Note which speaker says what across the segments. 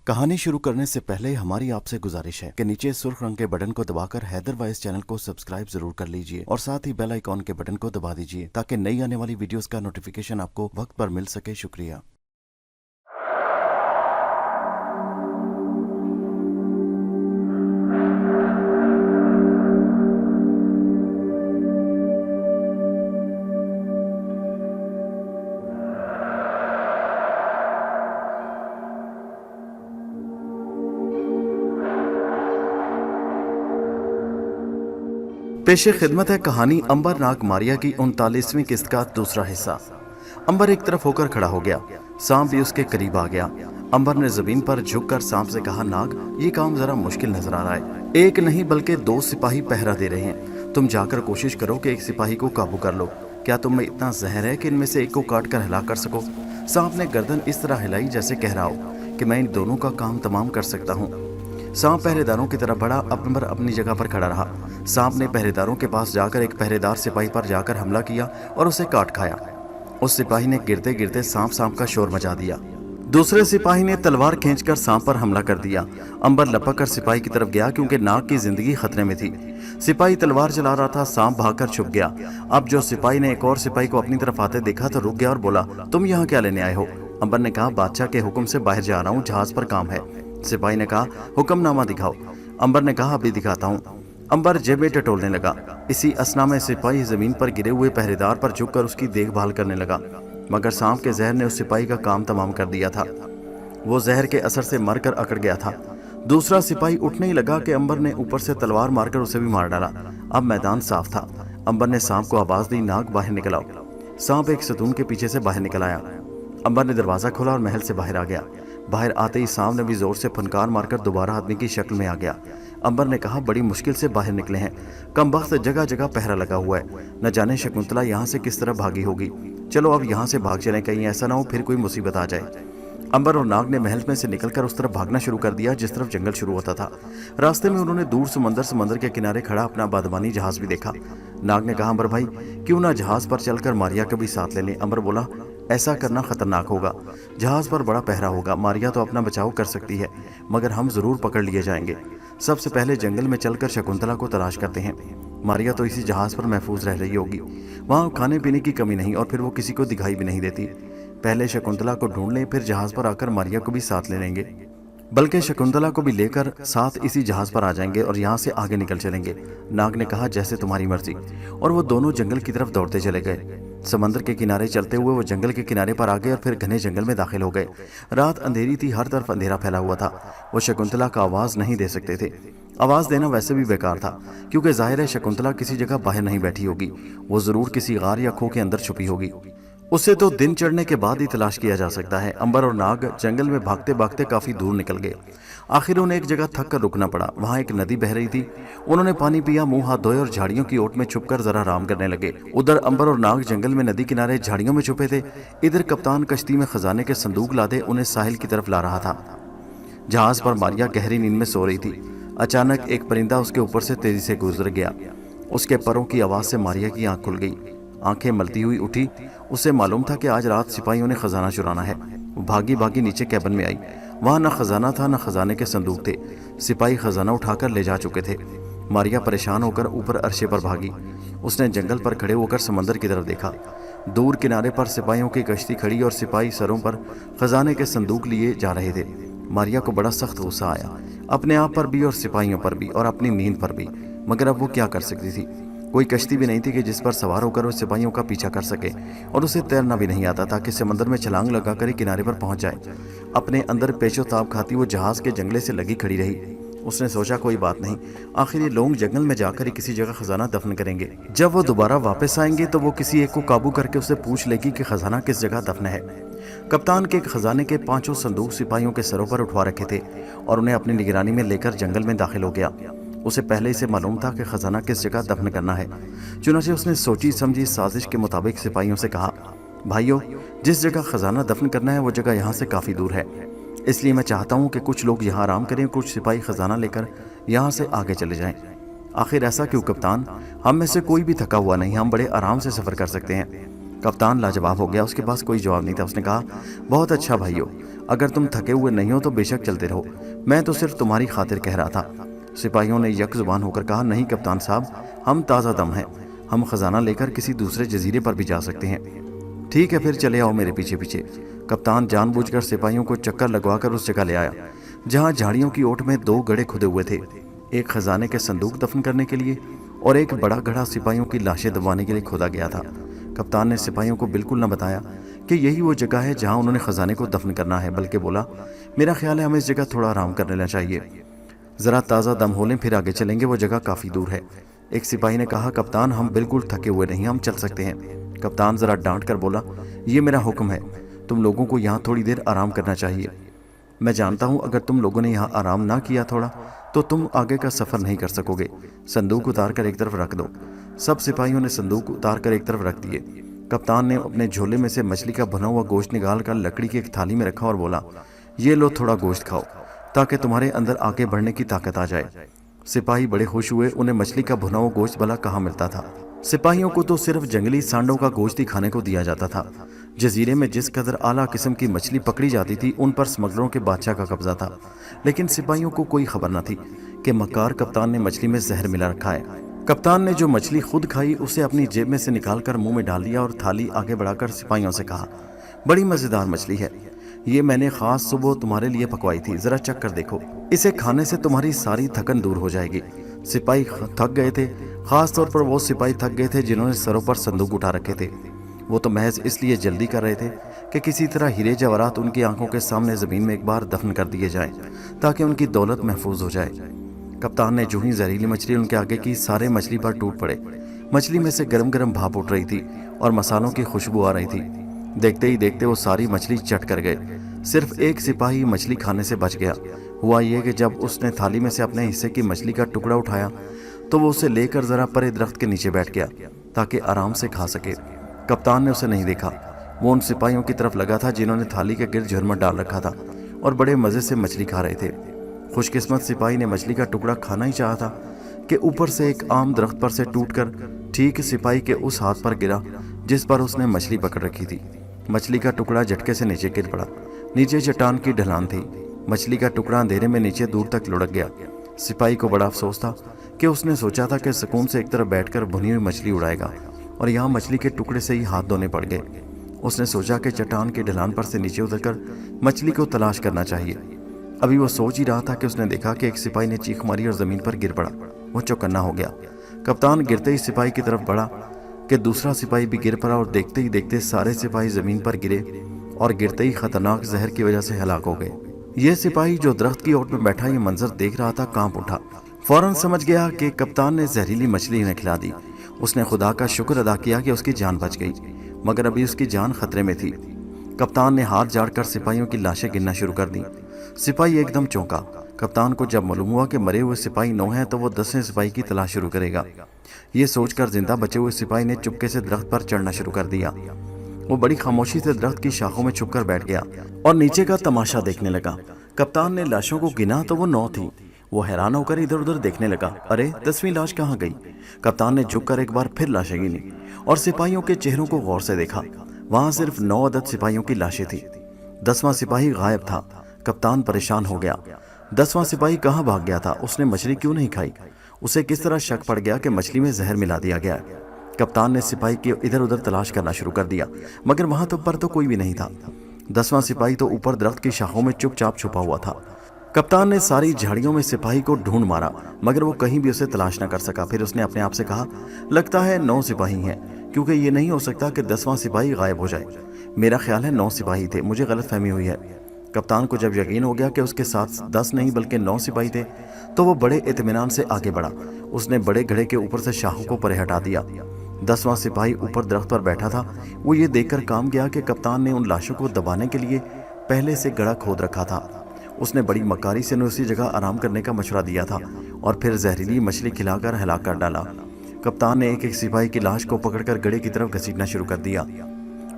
Speaker 1: कहानी शुरू करने से पहले हमारी आपसे गुजारिश है कि नीचे सुर्ख रंग के बटन को दबाकर हैदर वॉइस चैनल को सब्सक्राइब जरूर कर लीजिए और साथ ही बेल आइकॉन के बटन को दबा दीजिए ताकि नई आने वाली वीडियोस का नोटिफिकेशन आपको वक्त पर मिल सके। शुक्रिया। पेशे खिदमत है कहानी अंबर नाग मारिया की 39वीं किस्त का दूसरा हिस्सा। अंबर एक तरफ होकर खड़ा हो गया, सांप भी उसके करीब आ गया। अंबर ने जमीन पर झुककर सांप से कहा, नाग, ये काम जरा मुश्किल नजर आ रहा है। एक नहीं बल्कि 2 सिपाही पहरा दे रहे हैं। तुम जाकर कोशिश करो कि एक सिपाही को काबू कर लो। क्या तुम में इतना जहर है कि इनमें से एक को काट कर हिला कर सको? सांप ने गर्दन इस तरह हिलाई जैसे कह रहा हो कि मैं इन दोनों का काम तमाम कर सकता हूँ। सांप पहरेदारों की तरफ बढ़ा। अंबर अपनी जगह पर खड़ा रहा। सांप ने पहरेदारों के पास जाकर एक पहरेदार सिपाही पर जाकर हमला किया और उसे काट खाया। उस सिपाही ने गिरते गिरते सांप का शोर मचा दिया। दूसरे सिपाही ने तलवार खींचकर सांप पर हमला कर दिया। अंबर लपक कर सिपाही की तरफ गया क्योंकि नाग की जिंदगी खतरे में थी। सिपाही तलवार चला रहा था, सांप भागकर छुप गया। अब जो सिपाही ने एक और सिपाही को अपनी तरफ आते देखा तो रुक गया और बोला, तुम यहाँ क्या लेने आए हो? अंबर ने कहा, बादशाह के हुक्म से बाहर जा रहा हूँ, जहाज पर काम है। सिपाही ने कहा, हुक्मनामा दिखाओ। अंबर ने कहा, अभी दिखाता हूँ। अंबर जेबें टटोलने लगा। इसी असना में सिपाही जमीन पर गिरे हुए पहरेदार पर झुककर उसकी देखभाल करने लगा, मगर सांप के जहर ने उस सिपाही का काम तमाम कर दिया था। वो जहर के असर से मरकर अकड़ गया था। दूसरा सिपाही उठने ही लगा कि अंबर ने ऊपर से तलवार मारकर उसे भी मार डाला। अब मैदान साफ था। अंबर ने सांप को आवाज दी, नाग, बाहर निकल आओ। सांप एक सतून के पीछे से बाहर निकल आया। अंबर ने दरवाजा खोला और महल से बाहर आ गया। बाहर आते ही सांप ने भी जोर से फनकार मारकर दोबारा आदमी की शक्ल में आ गया। अंबर ने कहा, बड़ी मुश्किल से बाहर निकले हैं। कमबख्त जगह जगह पहरा लगा हुआ है। न जाने शकुंतला यहाँ से किस तरह भागी होगी। चलो अब यहाँ से भाग चलें, कहीं ऐसा ना हो फिर कोई मुसीबत आ जाए। अंबर और नाग ने महल में से निकलकर उस तरफ भागना शुरू कर दिया जिस तरफ जंगल शुरू होता था। रास्ते में उन्होंने दूर समंदर के किनारे खड़ा अपना बादमानी जहाज भी देखा। नाग ने कहा, अंबर भाई, क्यों ना जहाज पर चलकर मारिया को भी साथ ले लें। अंबर बोला, ऐसा करना खतरनाक होगा। जहाज पर बड़ा पहरा होगा। मारिया तो अपना बचाव कर सकती है, मगर हम जरूर पकड़ लिए जाएंगे। सबसे पहले जंगल में चलकर शकुंतला को तलाश करते हैं। मारिया तो इसी जहाज पर महफूज रह रही होगी। वहाँ खाने पीने की कमी नहीं और फिर वो किसी को दिखाई भी नहीं देती। पहले शकुंतला को ढूंढ लें, फिर जहाज पर आकर मारिया को भी साथ ले लेंगे। बल्कि शकुंतला को भी लेकर साथ इसी जहाज पर आ जाएंगे और यहाँ से आगे निकल चलेंगे। नाग ने कहा, जैसे तुम्हारी मर्जी। और वो दोनों जंगल की तरफ दौड़ते चले गए। समंदर के किनारे चलते हुए वो जंगल के किनारे पर आ गए और फिर घने जंगल में दाखिल हो गए। रात अंधेरी थी, हर तरफ अंधेरा फैला हुआ था। वो शकुंतला का आवाज नहीं दे सकते थे। आवाज देना वैसे भी बेकार था क्योंकि जाहिर है शकुंतला किसी जगह बाहर नहीं बैठी होगी। वो जरूर किसी गार या खो के अंदर छुपी होगी। उसे तो दिन चढ़ने के बाद ही तलाश किया जा सकता है। अंबर और नाग जंगल में भागते भागते काफी दूर निकल गए। आखिर उन्हें एक जगह थक कर रुकना पड़ा। वहां एक नदी बह रही थी। उन्होंने पानी पिया, मुंह हाथ धोए और झाड़ियों की ओट में छुपकर जरा आराम करने लगे। उधर अंबर और नाग जंगल में नदी किनारे झाड़ियों में छुपे थे। इधर कप्तान कश्ती में खजाने के संदूक लादे उन्हें साहिल की तरफ ला रहा था। जहाज पर मारिया गहरी नींद में सो रही थी। अचानक एक परिंदा उसके ऊपर से तेजी से गुजर गया। उसके परों की आवाज से मारिया की आंख खुल गई। आंखें मलती हुई उठी। उसे मालूम था कि आज रात सिपाहियों ने खजाना चुराना है। वो भागी भागी नीचे कैबिन में आई। वहां न खजाना था न खजाने के संदूक थे। सिपाही खजाना उठाकर ले जा चुके थे। मारिया परेशान होकर ऊपर अरशे पर भागी। उसने जंगल पर खड़े होकर समंदर की तरफ देखा। दूर किनारे पर सिपाहियों की कश्ती खड़ी और सिपाही सरों पर खजाने के संदूक लिए जा रहे थे। मारिया को बड़ा सख्त गुस्सा आया, अपने आप पर भी और सिपाहियों पर भी और अपनी नींद पर भी। मगर अब वो क्या कर सकती थी? कोई कश्ती भी नहीं थी कि जिस पर सवार होकर वो सिपाहियों का पीछा कर सके, और उसे तैरना भी नहीं आता था कि समंदर में छलांग लगाकर ही किनारे पर पहुंच जाए। अपने अंदर पेचोताब खाती वो जहाज के जंगले से लगी खड़ी रही। उसने सोचा, कोई बात नहीं, आखिर ये लोग जंगल में जाकर ही किसी जगह खजाना दफन करेंगे। जब वो दोबारा वापस आएंगे तो वो किसी एक को काबू करके उसे पूछ लेगी कि खजाना किस जगह दफन है। कप्तान के खजाने के 5 संदूक सिपाहियों के सरों पर उठवा रखे थे और उन्हें अपनी निगरानी में लेकर जंगल में दाखिल हो गया। उसे पहले से मालूम था कि खजाना किस जगह दफन करना है। चुनांचे उसने सोची समझी साजिश के मुताबिक सिपाहियों से कहा, भाइयों, जिस जगह खजाना दफन करना है वो जगह यहाँ से काफ़ी दूर है, इसलिए मैं चाहता हूँ कि कुछ लोग यहाँ आराम करें, कुछ सिपाही खजाना लेकर यहाँ से आगे चले जाएं। आखिर ऐसा क्यों कप्तान? हम में से कोई भी थका हुआ नहीं, हम बड़े आराम से सफ़र कर सकते हैं। کپتان لاجواب ہو گیا، اس کے پاس کوئی جواب نہیں تھا۔ اس نے کہا بہت اچھا بھائیو، اگر تم تھکے ہوئے نہیں ہو تو بے شک چلتے رہو، میں تو صرف تمہاری خاطر کہہ رہا تھا۔ سپاہیوں نے یک زبان ہو کر کہا نہیں کپتان صاحب، ہم تازہ دم ہیں، ہم خزانہ لے کر کسی دوسرے جزیرے پر بھی جا سکتے ہیں۔ ٹھیک ہے پھر چلے آؤ میرے پیچھے پیچھے۔ کپتان جان بوجھ کر سپاہیوں کو چکر لگوا کر اس جگہ لے آیا جہاں جھاڑیوں کی اوٹ میں 2 گڑھے کھدے ہوئے تھے، ایک خزانے کے صندوق دفن کرنے کے لیے اور ایک بڑا گڑھا سپاہیوں کی لاشیں دبوانے کے لیے کھودا گیا تھا۔ کپتان نے سپاہیوں کو بالکل نہ بتایا کہ یہی وہ جگہ ہے جہاں انہوں نے خزانے کو دفن کرنا ہے، بلکہ بولا میرا خیال ہے ہمیں اس جگہ تھوڑا آرام کر لینا چاہیے، ذرا تازہ دم ہو لیں پھر آگے چلیں گے، وہ جگہ کافی دور ہے۔ ایک سپاہی نے کہا کپتان ہم بالکل تھکے ہوئے نہیں، ہم چل سکتے ہیں۔ کپتان ذرا ڈانٹ کر بولا یہ میرا حکم ہے، تم لوگوں کو یہاں تھوڑی دیر آرام کرنا چاہیے، میں جانتا ہوں اگر تم لوگوں نے یہاں آرام نہ کیا تھوڑا تو تم آگے کا سفر نہیں کر سکو گے، صندوق اتار کر ایک طرف رکھ دو۔ سب سپاہیوں نے صندوق اتار کر ایک طرف رکھ دیے۔ کپتان نے اپنے جھولے میں سے مچھلی کا بھنا ہوا گوشت نکال کر لکڑی کی ایک تھالی میں رکھا اور بولا یہ لو تھوڑا گوشت کھاؤ تاکہ تمہارے اندر آگے بڑھنے کی طاقت آ جائے۔ سپاہی بڑے خوش ہوئے، انہیں مچھلی کا بھنا ہوا گوشت بھلا کہاں ملتا تھا، سپاہیوں کو تو صرف جنگلی سانڈوں کا گوشت ہی کھانے کو دیا جاتا تھا۔ جزیرے میں جس قدر اعلیٰ قسم کی مچھلی پکڑی جاتی تھی ان پر سمگلروں کے بادشاہ کا قبضہ تھا، لیکن سپاہیوں کو کوئی خبر نہ تھی کہ مکار کپتان نے مچھلی میں زہر ملا رکھا ہے۔ کپتان نے جو مچھلی خود کھائی اسے اپنی جیب میں سے نکال کر منہ میں ڈال دیا اور تھالی آگے بڑھا کر سپاہیوں سے کہا بڑی مزیدار مچھلی ہے، یہ میں نے خاص صبح تمہارے لیے پکوائی تھی، ذرا چکھ کر دیکھو، اسے کھانے سے تمہاری ساری تھکن دور ہو جائے گی۔ سپاہی تھک گئے تھے، خاص طور پر وہ سپاہی تھک گئے تھے جنہوں نے سروں پر صندوق اٹھا رکھے تھے، وہ تو محض اس لیے جلدی کر رہے تھے کہ کسی طرح ہیرے جواہرات ان کی آنکھوں کے سامنے زمین میں ایک بار دفن کر دیے جائیں تاکہ ان کی دولت محفوظ ہو جائے۔ کپتان نے جو ہی زہریلی مچھلی ان کے آگے کی، سارے مچھلی پر ٹوٹ پڑے۔ مچھلی میں سے گرم گرم بھاپ اٹھ رہی تھی اور مسالوں کی خوشبو آ رہی تھی۔ دیکھتے ہی دیکھتے وہ ساری مچھلی چٹ کر گئے، صرف ایک سپاہی مچھلی کھانے سے بچ گیا۔ ہوا یہ کہ جب اس نے تھالی میں سے اپنے حصے کی مچھلی کا ٹکڑا اٹھایا تو وہ اسے لے کر ذرا پرے درخت کے نیچے بیٹھ گیا تاکہ آرام سے کھا سکے۔ کپتان نے اسے نہیں دیکھا، وہ ان سپاہیوں کی طرف لگا تھا جنہوں نے تھالی کے گرد جھرمٹ ڈال رکھا تھا اور بڑے مزے سے مچھلی کھا رہے تھے۔ خوش قسمت سپاہی نے مچھلی کا ٹکڑا کھانا ہی چاہا تھا کہ اوپر سے ایک عام درخت پر سے ٹوٹ کر ٹھیک سپاہی کے اس ہاتھ پر گرا جس پر اس نے مچھلی پکڑ رکھی تھی۔ مچھلی کا ٹکڑا جھٹکے سے نیچے گر پڑا، نیچے چٹان کی ڈھلان تھی، مچھلی کا ٹکڑا اندھیرے میں نیچے دور تک لڑک گیا۔ سپاہی کو بڑا افسوس تھا کہ اس نے سوچا تھا کہ سکون سے ایک طرف بیٹھ کر بھنی ہوئی مچھلی اڑائے گا اور یہاں مچھلی کے ٹکڑے سے ہی ہاتھ دھونے پڑ گئے۔ اس نے سوچا کہ چٹان کی ڈھلان پر سے نیچے اتر کر مچھلی کو تلاش کرنا چاہیے۔ ابھی وہ سوچ ہی رہا تھا کہ اس نے دیکھا کہ ایک سپاہی نے چیخ ماری اور زمین پر گر پڑا، وہ چوکنا ہو گیا۔ کپتان گرتے ہی سپاہی کی طرف بڑھا کہ دوسرا سپاہی بھی گر پڑا اور دیکھتے ہی دیکھتے سارے سپاہی زمین پر گرے اور گرتے ہی خطرناک زہر کی وجہ سے ہلاک ہو گئے۔ یہ سپاہی جو درخت کی اوٹ میں بیٹھا یہ منظر دیکھ رہا تھا کانپ اٹھا، فوراً سمجھ گیا کہ کپتان نے زہریلی مچھلی انہیں کھلا دی۔ اس نے خدا کا شکر ادا کیا کہ اس کی جان بچ گئی، مگر ابھی اس کی جان خطرے میں تھی۔ کپتان نے ہاتھ جاڑ کر سپاہیوں کی لاشیں گننا شروع کر دیں۔ سپاہی ایک دم چونکا۔ کپتان کو جب معلوم ہوا کہ مرے ہوئے سپاہی 9 ہیں تو وہ 10ویں سپاہی کی تلاش شروع کرے گا۔ یہ سوچ کر زندہ بچے ہوئے سپاہی نے چپکے سے درخت پر چڑھنا شروع کر دیا۔ وہ بڑی خاموشی سے درخت کی شاخوں میں چھپ کر بیٹھ گیا اور نیچے کا تماشا دیکھنے لگا۔ کپتان نے لاشوں کو گنا تو وہ 9 تھیں۔ وہ حیران ہو کر ادھر ادھر دیکھنے لگا، ارے 10ویں لاش کہاں گئی؟ کپتان نے جھک کر ایک بار پھر لاشیں گنی اور سپاہیوں کے چہروں کو غور سے دیکھا، وہاں صرف 9 عدد سپاہیوں کی لاشیں تھیں۔ 10واں سپاہی غائب تھا۔ کپتان پریشان ہو گیا، 10واں سپاہی کہاں بھاگ گیا تھا؟ اس نے مچھلی کیوں نہیں کھائی؟ اسے کس طرح شک پڑ گیا کہ مچھلی میں زہر ملا دیا گیا ہے؟ کپتان نے سپاہی کی ادھر ادھر تلاش کرنا شروع کر دیا، مگر وہاں تو کوئی بھی نہیں تھا۔ 10واں سپاہی تو اوپر درخت کی شاخوں میں چپ چاپ چھپا ہوا تھا۔ کپتان نے ساری جھاڑیوں میں سپاہی کو ڈھونڈ مارا مگر وہ کہیں بھی اسے تلاش نہ کر سکا۔ پھر اس نے اپنے آپ سے کہا، لگتا ہے 9 سپاہی ہیں، کیونکہ یہ نہیں ہو سکتا کہ 10واں سپاہی غائب ہو جائے۔ میرا خیال ہے 9 سپاہی تھے، مجھے غلط فہمی ہوئی ہے۔ کپتان کو جب یقین ہو گیا کہ اس کے ساتھ 10 نہیں بلکہ 9 سپاہی تھے تو وہ بڑے اطمینان سے آگے بڑھا۔ اس نے بڑے گڑھے کے اوپر سے شاخوں کو پرے ہٹا دیا۔ 10واں سپاہی اوپر درخت پر بیٹھا تھا۔ وہ یہ دیکھ کر کام گیا کہ کپتان نے ان لاشوں کو دبانے کے لیے پہلے سے گڑھا کھود رکھا تھا۔ اس نے بڑی مکاری سے اسی جگہ آرام کرنے کا مشورہ دیا تھا اور پھر زہریلی مچھلی کھلا کر ہلاک کر ڈالا۔ کپتان نے ایک ایک سپاہی کی لاش کو پکڑ کر گڑھے کی طرف گھسیٹنا شروع کر دیا۔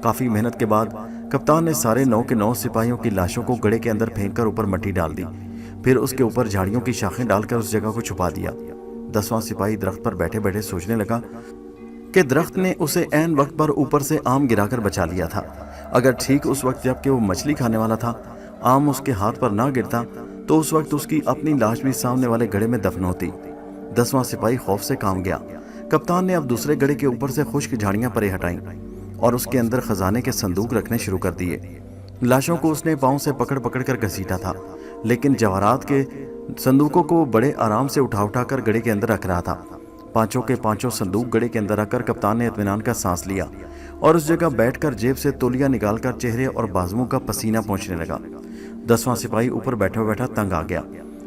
Speaker 1: کافی محنت کے بعد کپتان نے سارے 9 کے 9 سپاہیوں کی لاشوں کو گڑھے کے اندر پھینک کر اوپر مٹی ڈال دی، پھر اس کے اوپر جھاڑیوں کی شاخیں ڈال کر اس جگہ کو چھپا دیا۔ 10واں سپاہی درخت پر بیٹھے بیٹھے سوچنے لگا کہ درخت نے اسے عین وقت پر اوپر سے آم گرا کر بچا لیا تھا۔ اگر ٹھیک اس وقت جب کہ وہ مچھلی کھانے والا تھا آم اس کے ہاتھ پر نہ گرتا تو اس وقت اس کی اپنی لاش بھی سامنے والے گڑھے میں دفن ہوتی۔ 10واں سپاہی خوف سے کام گیا۔ کپتان نے اب دوسرے گڑھے کے اوپر سے خشک جھاڑیاں پرے ہٹائیں اور اس کے اندر خزانے کے صندوق رکھنے شروع کر دیے۔ لاشوں کو اس نے پاؤں سے پکڑ پکڑ کر گھسیٹا تھا، لیکن جواہرات کے صندوقوں کو وہ بڑے آرام سے اٹھا کر گڑھے کے اندر رکھ رہا تھا۔ پانچوں کے پانچوں صندوق گڑھے کے اندر رکھ کر کپتان نے اطمینان کا سانس لیا اور اس جگہ بیٹھ کر جیب سے تولیہ نکال کر چہرے اور بازوؤں کا پسینہ پہنچنے لگا۔ 10واں سپاہی اوپر بیٹھا بیٹھا تنگ آ گیا۔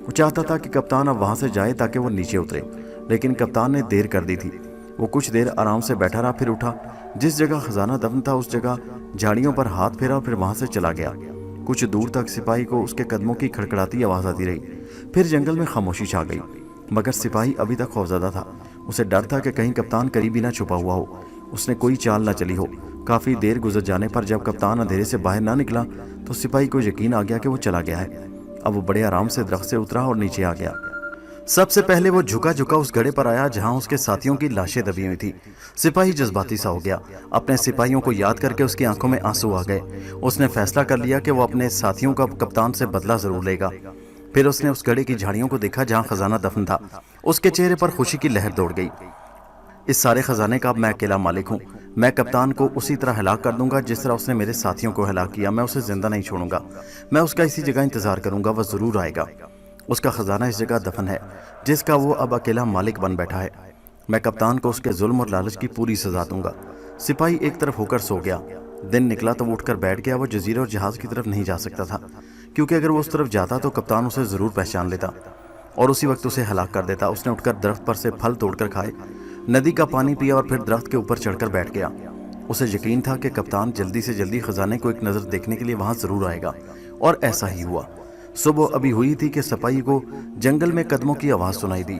Speaker 1: وہ چاہتا تھا کہ کپتان اب وہاں سے جائے تاکہ وہ نیچے اترے، لیکن کپتان نے دیر کر دی تھی۔ وہ کچھ دیر آرام سے بیٹھا رہا، پھر اٹھا، جس جگہ خزانہ دفن تھا اس جگہ جھاڑیوں پر ہاتھ پھیرا، پھر وہاں سے چلا گیا۔ کچھ دور تک سپاہی کو اس کے قدموں کی کھڑکھڑاتی آواز آتی رہی، پھر جنگل میں خاموشی چھا گئی، مگر سپاہی ابھی تک خوفزدہ تھا۔ اسے ڈر تھا کہ کہیں کپتان قریب ہی نہ چھپا ہوا ہو، اس نے کوئی چال نہ چلی ہو۔ کافی دیر گزر جانے پر جب کپتان اندھیرے سے باہر نہ نکلا تو سپاہی کو یقین آ گیا کہ وہ چلا گیا ہے۔ اب وہ بڑے آرام سے درخت سے اترا اور نیچے آ گیا۔ سب سے پہلے وہ جھکا اس گڑھے پر آیا جہاں اس کے ساتھیوں کی لاشیں دبی ہوئی تھی۔ سپاہی جذباتی سا ہو گیا۔ اپنے سپاہیوں کو یاد کر کے اس کی آنکھوں میں آنسو آ گئے۔ اس نے فیصلہ کر لیا کہ وہ اپنے ساتھیوں کا کپتان سے بدلہ ضرور لے گا۔ پھر اس نے اس گڑھے کی جھاڑیوں کو دیکھا جہاں خزانہ دفن تھا۔ اس کے چہرے پر خوشی کی لہر دوڑ گئی۔ اس سارے خزانے کا اب میں اکیلا مالک ہوں۔ میں کپتان کو اسی طرح ہلاک کر دوں گا جس طرح اس نے میرے ساتھیوں کو ہلاک کیا۔ میں اسے زندہ نہیں چھوڑوں گا۔ میں اس کا اسی جگہ انتظار کروں گا، وہ ضرور آئے گا۔ اس کا خزانہ اس جگہ دفن ہے جس کا وہ اب اکیلا مالک بن بیٹھا ہے۔ میں کپتان کو اس کے ظلم اور لالچ کی پوری سزا دوں گا۔ سپاہی ایک طرف ہو کر سو گیا۔ دن نکلا تو وہ اٹھ کر بیٹھ گیا۔ وہ جزیرے اور جہاز کی طرف نہیں جا سکتا تھا، کیونکہ اگر وہ اس طرف جاتا تو کپتان اسے ضرور پہچان لیتا اور اسی وقت اسے ہلاک کر دیتا۔ اس نے اٹھ کر درخت پر سے پھل توڑ کر کھائے، ندی کا پانی پیا اور پھر درخت کے اوپر چڑھ کر بیٹھ گیا۔ اسے یقین تھا کہ کپتان جلدی سے جلدی خزانے کو ایک نظر دیکھنے کے لیے وہاں ضرور آئے گا، اور ایسا ہی ہوا۔ صبح ابھی ہوئی تھی کہ سپاہی کو جنگل میں قدموں کی آواز سنائی دی۔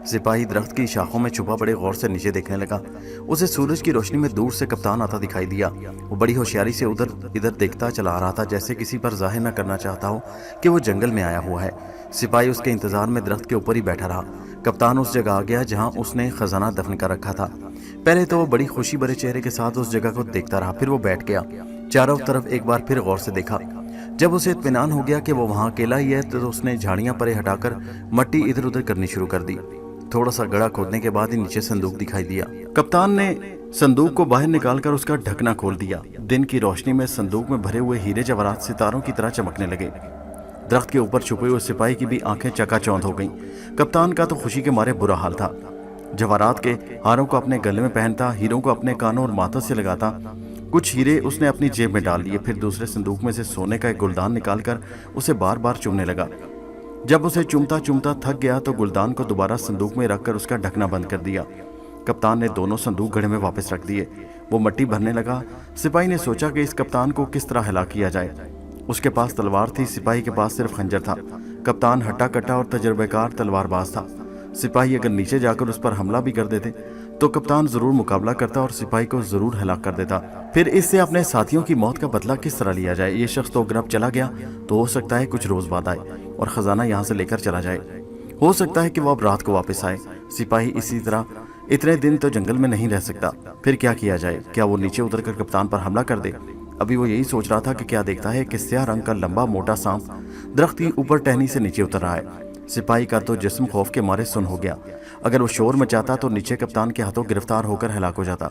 Speaker 1: سپاہی درخت کی شاخوں میں چھپا بڑے غور سے نیچے دیکھنے لگا۔ اسے سورج کی روشنی میں دور سے کپتان آتا دکھائی دیا۔ وہ بڑی ہوشیاری سے ادھر ادھر دیکھتا چلا آ رہا تھا، جیسے کسی پر ظاہر نہ کرنا چاہتا ہو کہ وہ جنگل میں آیا ہوا ہے۔ سپاہی اس کے انتظار میں درخت کے اوپر ہی بیٹھا رہا۔ کپتان اس جگہ آ گیا جہاں اس نے خزانہ دفن کر رکھا تھا۔ پہلے تو وہ بڑی خوشی بھرے چہرے کے ساتھ اس جگہ کو دیکھتا رہا، پھر وہ بیٹھ گیا۔ چاروں طرف ایک بار پھر غور سے دیکھا۔ جب اسے اطمینان ہو گیا کہ وہ وہاں اکیلا ہی ہے تو اس نے جھاڑیاں پرے ہٹا کر مٹی ادھر ادھر کرنی شروع کر دی۔ تھوڑا سا گڑھا کھودنے کے بعد ہی نیچے صندوق دکھائی دیا۔ کپتان نے صندوق کو باہر نکال کر اس کا ڈھکنا کھول دیا۔ دن کی روشنی میں صندوق میں بھرے ہوئے ہیرے جواہرات ستاروں کی طرح چمکنے لگے۔ درخت کے اوپر چھپے ہوئے سپاہی کی بھی آنکھیں چکا چوندھ ہو گئیں۔ کپتان کا تو خوشی کے مارے برا حال تھا۔ جواہرات کے ہاروں کو اپنے گلے میں پہنتا، ہیروں کو اپنے کانوں اور ماتھوں سے لگاتا۔ کچھ ہیرے اس نے اپنی جیب میں ڈال لیے، پھر دوسرے صندوق میں سے سونے کا ایک گلدان نکال کر اسے بار بار چومنے لگا۔ جب اسے چومتا چومتا تھک گیا تو گلدان کو دوبارہ صندوق میں رکھ کر اس کا ڈھکنا بند کر دیا۔ کپتان نے دونوں صندوق گڑھے میں واپس رکھ دیے۔ وہ مٹی بھرنے لگا۔ سپاہی نے سوچا کہ اس کپتان کو کس طرح ہلاک کیا جائے۔ اس کے پاس تلوار تھی، سپاہی کے پاس صرف خنجر تھا۔ کپتان ہٹا کٹا اور تجربہ کار تلوار باز تھا۔ سپاہی اگر نیچے جا کر اس پر حملہ بھی کر دیتے تو کپتان ضرور مقابلہ کرتا اور سپاہی کو ضرور ہلاک کر دیتا۔ پھر اس سے اپنے ساتھیوں کی موت کا بدلہ کس طرح لیا جائے؟ یہ شخص تو اگر اب چلا گیا تو ہو سکتا ہے کچھ روز بعد آئے اور خزانہ یہاں سے لے کر چلا جائے۔ ہو سکتا ہے کہ وہ اب رات کو واپس آئے۔ سپاہی اسی طرح اتنے دن تو جنگل میں نہیں رہ سکتا۔ پھر کیا کیا جائے؟ کیا وہ نیچے اتر کر کپتان پر حملہ کر دے؟ ابھی وہ یہی سوچ رہا تھا کہ کیا دیکھتا ہے کہ سیاہ رنگ کا لمبا موٹا سانپ درخت کی اوپر ٹہنی سے نیچے اتر رہا ہے۔ سپاہی کا تو جسم خوف کے مارے سن ہو گیا۔ اگر وہ شور مچاتا تو نیچے کپتان کے ہاتھوں گرفتار ہو کر ہلاک ہو جاتا،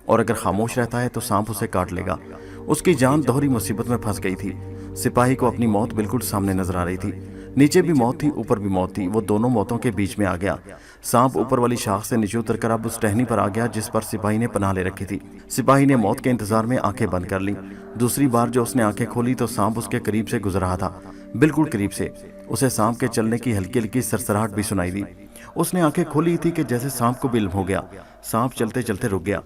Speaker 1: اور اگر خاموش رہتا ہے تو سانپ اسے کاٹ لے گا۔ اس کی جان دوہری مصیبت میں پھنس گئی تھی۔ سپاہی کو اپنی موت بالکل سامنے نظر آ رہی تھی۔ نیچے بھی موت تھی، اوپر بھی موت تھی۔ وہ دونوں موتوں کے بیچ میں آ گیا۔ سانپ اوپر والی شاخ سے نیچے اتر کر اب اس ٹہنی پر آ گیا جس پر سپاہی نے پناہ لے رکھی تھی۔ سپاہی نے موت کے انتظار میں آنکھیں بند کر لیں۔ دوسری بار جو اس نے آنکھیں کھولی تو سانپ اس کے قریب سے گزر رہا تھا، بالکل قریب سے۔ اسے سانپ کے چلنے کی ہلکی ہلکی سرسراہٹ بھی سنائی دی۔ اس نے آنکھیں کھولی تھی کہ جیسے سانپ کو بھی علم ہو گیا۔ سانپ چلتے چلتے رک گیا۔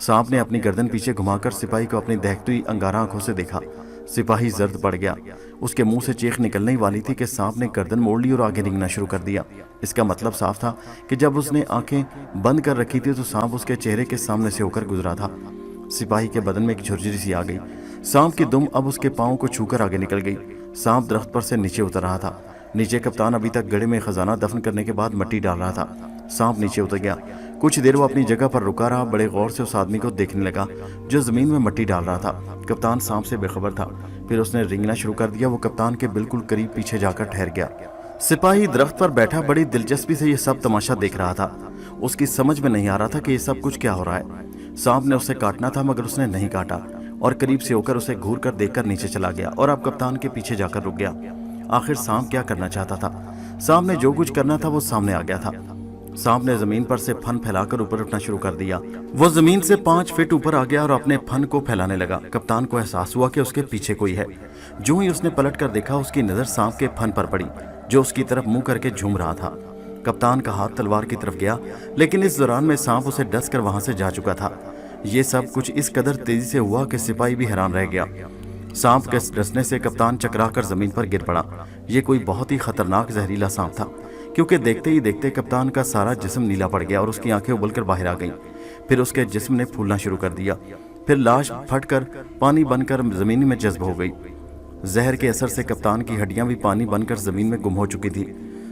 Speaker 1: سانپ نے اپنی گردن پیچھے گھما کر سپاہی کو اپنی دہکتی ہوئی انگارہ آنکھوں سے دیکھا۔ سپاہی زرد پڑ گیا۔ اس کے منہ سے چیخ نکلنے والی تھی کہ سانپ نے گردن موڑ لی اور آگے رینگنا شروع کر دیا۔ اس کا مطلب صاف تھا کہ جب اس نے آنکھیں بند کر رکھی تھی تو سانپ اس کے چہرے کے سامنے سے ہو کر گزرا تھا۔ سپاہی کے بدن میں ایک جھرجھری سی آ گئی۔ سانپ کی دم اب اس کے پاؤں کو چھو کر آگے نکل گئی۔ سانپ درخت پر سے نیچے اتر رہا تھا۔ نیچے کپتان ابھی تک گڑھے میں خزانہ دفن کرنے کے بعد مٹی ڈال رہا تھا۔ سانپ نیچے اتر گیا۔ कुछ देर वो अपनी जगह पर रुका रहा, बड़े गौर से उस आदमी को देखने लगा जो जमीन में मिट्टी डाल रहा था। कप्तान सांप से बेखबर था। फिर उसने रेंगना शुरू कर दिया। वो कप्तान के बिल्कुल करीब पीछे जाकर ठहर गया। सिपाही दरख्त पर बैठा बड़ी दिलचस्पी से ये सब तमाशा देख रहा था। उसकी समझ में नहीं आ रहा था कि ये सब कुछ क्या हो रहा है। सांप ने उसे काटना था मगर उसने नहीं काटा और करीब से होकर उसे घूर कर देखकर नीचे चला गया और अब कप्तान के पीछे जाकर रुक गया। आखिर सांप क्या करना चाहता था? सांप ने जो कुछ करना था वो सामने आ गया था। सांप ने जमीन पर से फन फैलाकर ऊपर उठना शुरू कर दिया। वो जमीन से 5 फीट ऊपर आ गया और अपने फन को फैलाने लगा। कप्तान को एहसास हुआ कि उसके पीछे कोई है। जो ही उसने पलट कर देखा, उसकी नजर सांप के फन पर पड़ी जो उसकी तरफ मुंह करके झूम रहा था। कप्तान का हाथ तलवार की तरफ गया, लेकिन इस दौरान में सांप उसे डस कर वहां से जा चुका था। ये सब कुछ इस कदर तेजी से हुआ कि सिपाही भी हैरान रह गया। सांप के डसने से कप्तान चकराकर जमीन पर गिर पड़ा। ये कोई बहुत ही खतरनाक जहरीला सांप था, क्योंकि देखते ही देखते कप्तान का सारा जिस्म नीला पड़ गया और उसकी आंखें उबलकर बाहर आ गईं। फिर उसके जिस्म ने फूलना शुरू कर दिया। फिर लाश फटकर पानी बनकर जमीन में जज्ब हो गई। जहर के असर से कप्तान की हड्डियां भी पानी बनकर जमीन में गुम हो चुकी थी।